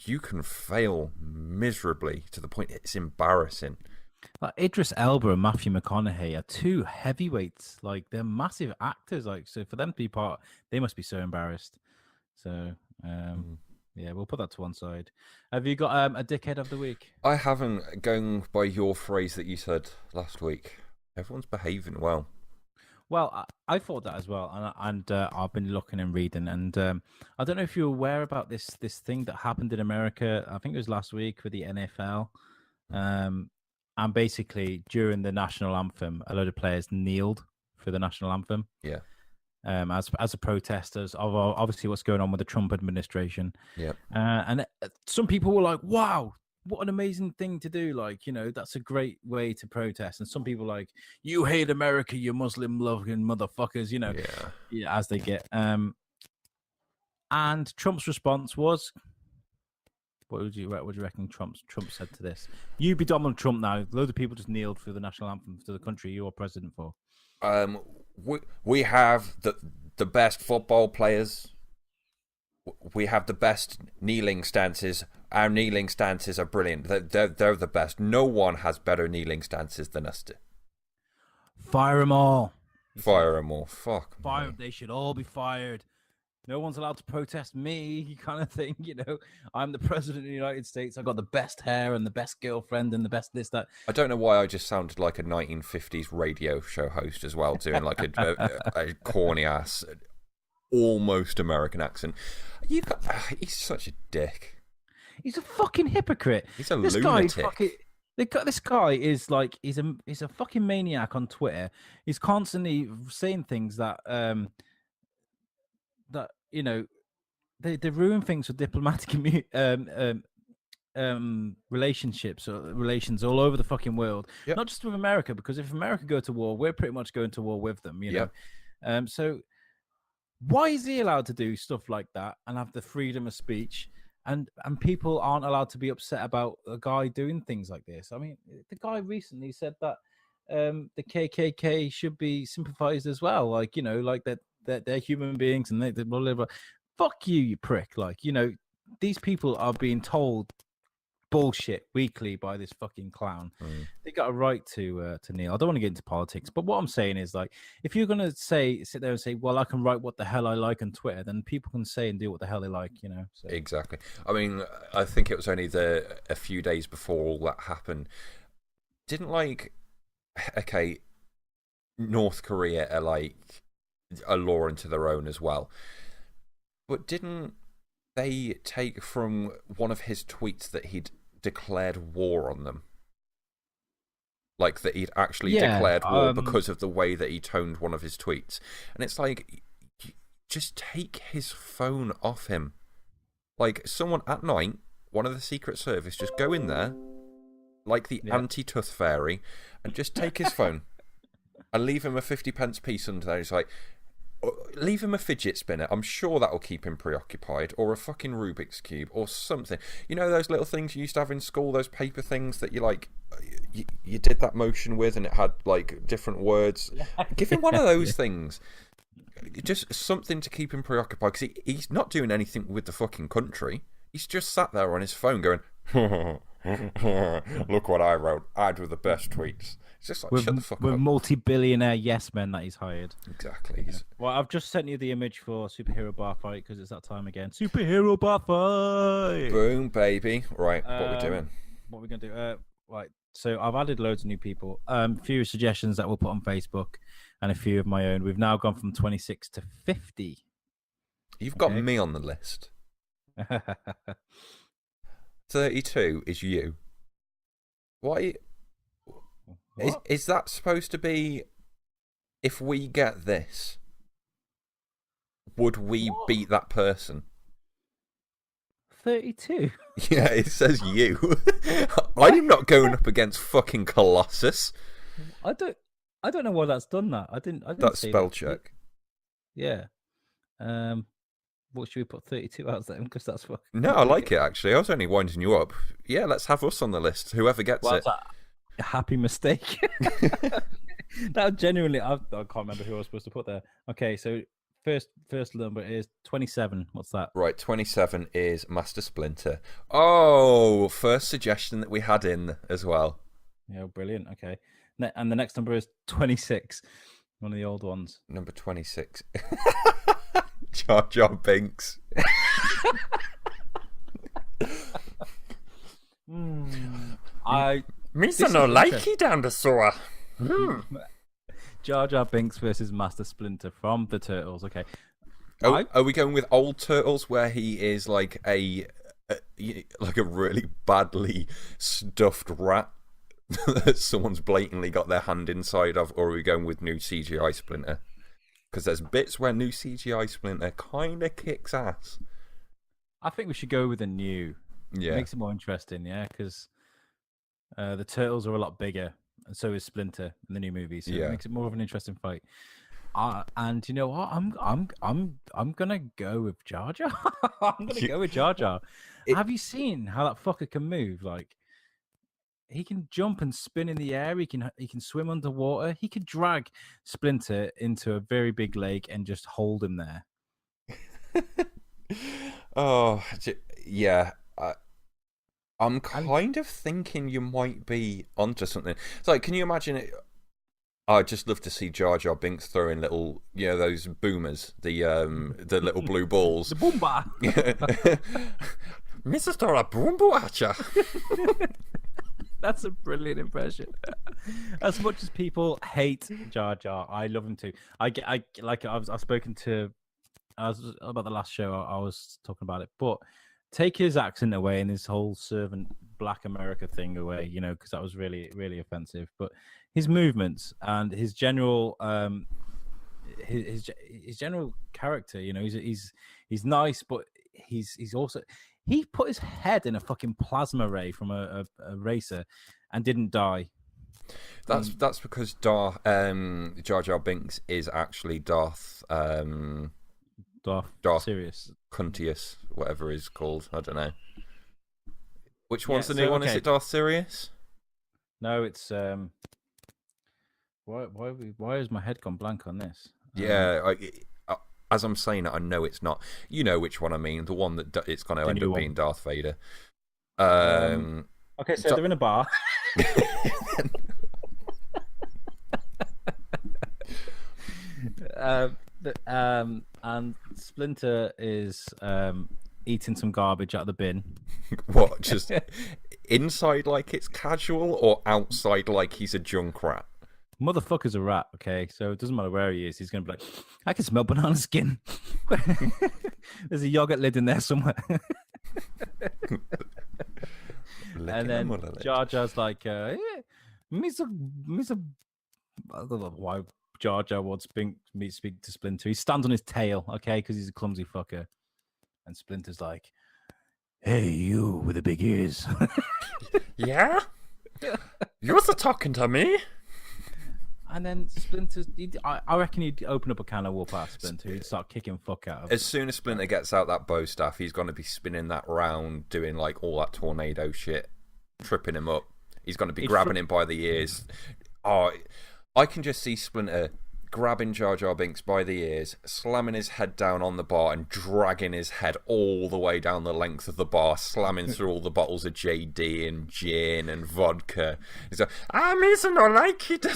Speaker 1: You can fail miserably to the point it's embarrassing.
Speaker 3: Like Idris Elba and Matthew McConaughey are two heavyweights. Like they're massive actors. Like so for them to be part, they must be so embarrassed. So yeah, we'll put that to one side. Have you got a dickhead of the week?
Speaker 1: I haven't. Going by your phrase that you said last week, everyone's behaving well.
Speaker 3: Well, I thought that as well, and I've been looking and reading, and I don't know if you're aware about this thing that happened in America. I think it was last week with the NFL, and basically during the national anthem, a load of players kneeled for the national anthem.
Speaker 1: Yeah.
Speaker 3: As a protesters of obviously what's going on with the Trump administration.
Speaker 1: Yeah.
Speaker 3: And some people were like, "Wow, what an amazing thing to do! Like, that's a great way to protest." And some people like, "You hate America, you Muslim loving motherfuckers," yeah, as they get. And Trump's response was, what would you reckon Trump said to this? You be Donald Trump now. Loads of people just kneeled for the national anthem to the country you are president for.
Speaker 1: We have the best football players. We have the best kneeling stances. Our kneeling stances are brilliant. They're the best. No one has better kneeling stances than us do.
Speaker 3: Fire them all.
Speaker 1: Fire them all. Fuck.
Speaker 3: Fire. They should all be fired. No one's allowed to protest me, kind of thing. I'm the president of the United States. I've got the best hair and the best girlfriend and the best this, that.
Speaker 1: I don't know why I just sounded like a 1950s radio show host as well, doing like a corny ass, almost American accent. He's such a dick.
Speaker 3: He's a fucking hypocrite.
Speaker 1: He's a lunatic.
Speaker 3: This guy is like he's a fucking maniac on Twitter. He's constantly saying things that they ruin things for diplomatic relationships or relations all over the fucking world. Yep. Not just with America, because if America go to war, we're pretty much going to war with them. So Why is he allowed to do stuff like that and have the freedom of speech? And people aren't allowed to be upset about a guy doing things like this. I mean, the guy recently said that the KKK should be sympathized as well. Like, like that they're human beings and they blah, blah, blah. Fuck you, you prick. Like, these people are being told bullshit weekly by this fucking clown. They got a right to kneel. I don't want to get into politics, but what I'm saying is, like, if you're gonna sit there and say, well, I can write what the hell I like on Twitter, then people can say and do what the hell they like, so.
Speaker 1: Exactly. I mean, I think it was only a few days before all that happened. Didn't North Korea are like a law into their own as well, but didn't they take from one of his tweets that he'd declared war on them? Like, that he'd actually declared war because of the way that he toned one of his tweets. And it's like, just take his phone off him. Like, someone at night, one of the Secret Service, just go in there, like the anti-Tooth Fairy, and just take his phone and leave him a 50p piece under there. It's like, leave him a fidget spinner. I'm sure that'll keep him preoccupied, or a fucking Rubik's Cube, or something. You know those little things you used to have in school, those paper things that you did that motion with, and it had like different words. Give him one of those things. Just something to keep him preoccupied, because he's not doing anything with the fucking country. He's just sat there on his phone going, look what I wrote. I do the best tweets. It's just like, shut the fuck up.
Speaker 3: With multi-billionaire yes men that he's hired.
Speaker 1: Exactly.
Speaker 3: Yeah. Well, I've just sent you the image for Superhero Bar Fight, because it's that time again. Superhero Bar Fight!
Speaker 1: Boom, baby. Right, what are we doing?
Speaker 3: What are we going to do? Right, so I've added loads of new people. A few suggestions that we'll put on Facebook, and a few of my own. We've now gone from 26 to 50.
Speaker 1: You've got me on the list. 32 is you. Why? Is that supposed to be, if we get this, would we beat that person?
Speaker 3: 32?
Speaker 1: Yeah, it says you. I'm not going up against fucking Colossus.
Speaker 3: I don't know why that's done that. I didn't
Speaker 1: That's
Speaker 3: see
Speaker 1: spell
Speaker 3: that.
Speaker 1: check.
Speaker 3: Yeah. What should we put 32 out then? Because that's fucking...
Speaker 1: No, I like it, actually. I was only winding you up. Yeah, let's have us on the list. Whoever gets it.
Speaker 3: A happy mistake. That genuinely, I can't remember who I was supposed to put there. Okay, so first number is 27. What's that?
Speaker 1: Right, 27 is Master Splinter. Oh, first suggestion that we had in as well.
Speaker 3: Yeah, brilliant. Okay. And the next number is 26. One of the old ones.
Speaker 1: Number 26. Jar Jar Binks. Misa no likey down the sewer.
Speaker 3: Jar Jar Binks versus Master Splinter from the Turtles. Okay.
Speaker 1: Are we going with old Turtles where he is like a really badly stuffed rat that someone's blatantly got their hand inside of, or are we going with new CGI Splinter? Because there's bits where new CGI Splinter kind of kicks ass.
Speaker 3: I think we should go with a new.
Speaker 1: Yeah.
Speaker 3: It makes it more interesting, yeah, because the Turtles are a lot bigger, and so is Splinter in the new movie. So it makes it more of an interesting fight. And you know what? I'm gonna go with Jar Jar. I'm gonna go with Jar Jar. Have you seen how that fucker can move? Like, he can jump and spin in the air. He can swim underwater. He could drag Splinter into a very big lake and just hold him there.
Speaker 1: Oh yeah. I'm kind of thinking you might be onto something. It's like, can you imagine it? I'd just love to see Jar Jar Binks throwing little, those boomers, the little blue balls.
Speaker 3: The boomba.
Speaker 1: Mrs. Dora Boombo at ya.
Speaker 3: That's a brilliant impression. As much as people hate Jar Jar, I love him too. I've spoken to. About the last show, I was talking about it, but take his accent away and his whole servant Black America thing away, because that was really, really offensive. But his movements and his general, his general character, he's nice, but he's also, he put his head in a fucking plasma ray from a racer and didn't die.
Speaker 1: That's because Jar Jar Binks is actually Darth.
Speaker 3: Darth
Speaker 1: Darth
Speaker 3: Sirius.
Speaker 1: Cuntius, whatever he's called. I don't know. Which one's the new one? Is it Darth Sirius?
Speaker 3: No, it's Why has my head gone blank on this?
Speaker 1: Yeah, as I'm saying it, I know it's not. You know which one I mean. The one that it's going to end up being Darth Vader.
Speaker 3: Okay, so they're in a bar. And Splinter is eating some garbage out of the bin.
Speaker 1: What? Just inside like it's casual, or outside like he's a junk rat?
Speaker 3: Motherfucker's a rat, okay? So it doesn't matter where he is. He's going to be like, I can smell banana skin. There's a yogurt lid in there somewhere. And then Jar Jar's like, I don't know why Jar Jar would speak to Splinter. He stands on his tail, okay, because he's a clumsy fucker. And Splinter's like, hey, you with the big ears.
Speaker 1: Yeah? You're talking to me?
Speaker 3: And then Splinter, I reckon he'd open up a can of whoop ass Splinter. He'd start kicking fuck out of him.
Speaker 1: As soon as Splinter gets out that bow staff, he's going to be spinning that round, doing like all that tornado shit, tripping him up. He's going to be grabbing him by the ears. Oh, I can just see Splinter grabbing Jar Jar Binks by the ears, slamming his head down on the bar and dragging his head all the way down the length of the bar, slamming through all the bottles of JD and gin and vodka. He's like, Mason don't like it.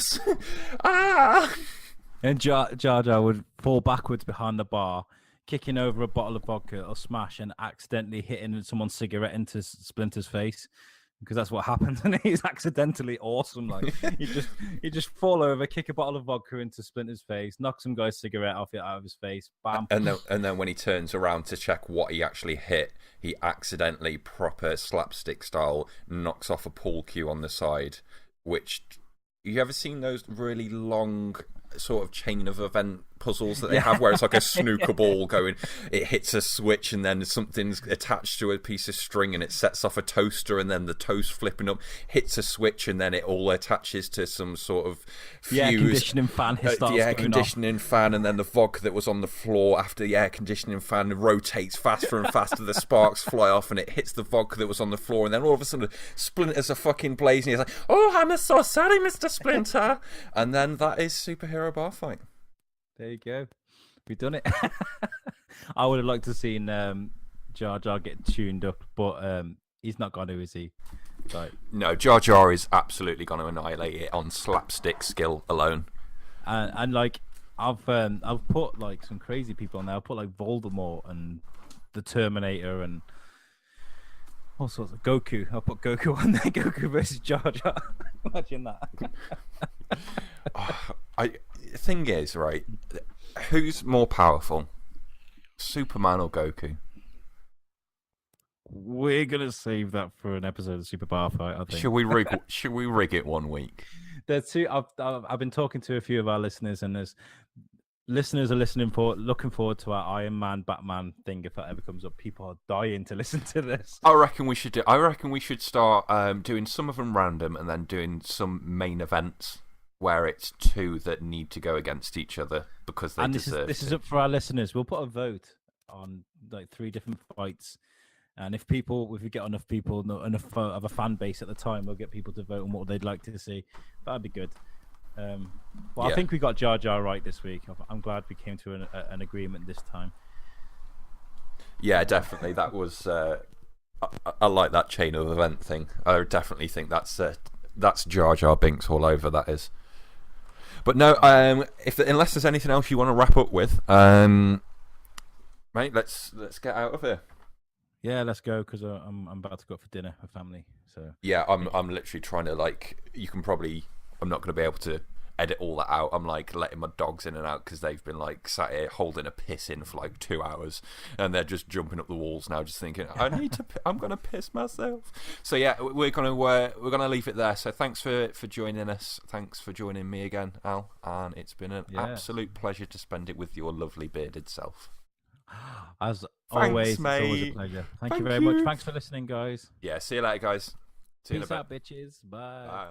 Speaker 3: And Jar Jar would fall backwards behind the bar, kicking over a bottle of vodka or smash and accidentally hitting someone's cigarette into Splinter's face. Because that's what happens, and he's accidentally awesome. Like he just fall over, kick a bottle of vodka into Splinter's face, knock some guy's cigarette out of his face, bam.
Speaker 1: And then when he turns around to check what he actually hit, he accidentally, proper slapstick style, knocks off a pool cue on the side. Which, you ever seen those really long sort of chain of event puzzles that they have, where it's like a snooker ball going, it hits a switch and then something's attached to a piece of string and it sets off a toaster, and then the toast flipping up hits a switch and then it all attaches to some sort of fuse.
Speaker 3: Conditioning fan.
Speaker 1: The air conditioning fan, and then the vodka that was on the floor after the air conditioning fan rotates faster and faster, the sparks fly off and it hits the vodka that was on the floor, and then all of a sudden Splinter's a fucking blazing. He's like, oh, I'm so sorry, Mr. Splinter. And then that is superhero bar fight.
Speaker 3: There you go. We've done it. I would have liked to seen Jar Jar get tuned up, but he's not going to, is he? Like,
Speaker 1: no, Jar Jar is absolutely going to annihilate it on slapstick skill alone.
Speaker 3: And like, I've put like some crazy people on there. I've put like Voldemort and the Terminator and all sorts of Goku. I'll put Goku on there. Goku versus Jar Jar. Imagine that.
Speaker 1: The thing is, right, who's more powerful, Superman or Goku?
Speaker 3: We're gonna save that for an episode of Super Bar Fight, I think.
Speaker 1: Should we rig it one week?
Speaker 3: There's two. I've been talking to a few of our listeners, and there's listeners are looking forward to our Iron Man Batman thing if that ever comes up. People are dying to listen to this.
Speaker 1: I reckon we should start doing some of them random and then doing some main events where it's two that need to go against each other because they deserve it. This is
Speaker 3: up for our listeners. We'll put a vote on like 3 different fights, and if we get enough people, enough of a fan base at the time, we'll get people to vote on what they'd like to see. That'd be good. I think we got Jar Jar right this week. I'm glad we came to an agreement this time.
Speaker 1: Yeah, definitely. That was I like that chain of event thing. I definitely think that's Jar Jar Binks all over. That is. But no, unless there's anything else you want to wrap up with, mate, let's get out of here.
Speaker 3: Yeah, let's go because I'm about to go out for dinner with family. So
Speaker 1: yeah, I'm literally trying to I'm not going to be able to edit all that out. I'm like letting my dogs in and out because they've been like sat here holding a piss in for like 2 hours, and they're just jumping up the walls now, just thinking I'm going to piss myself. So yeah, we're gonna leave it there. So thanks for joining us. Thanks for joining me again, Al, and it's been an absolute pleasure to spend it with your lovely bearded self.
Speaker 3: As always, mate. It's always a pleasure. Thank you very much. Thanks for listening, guys.
Speaker 1: Yeah, see you later, guys.
Speaker 3: Peace out, bitches. Bye.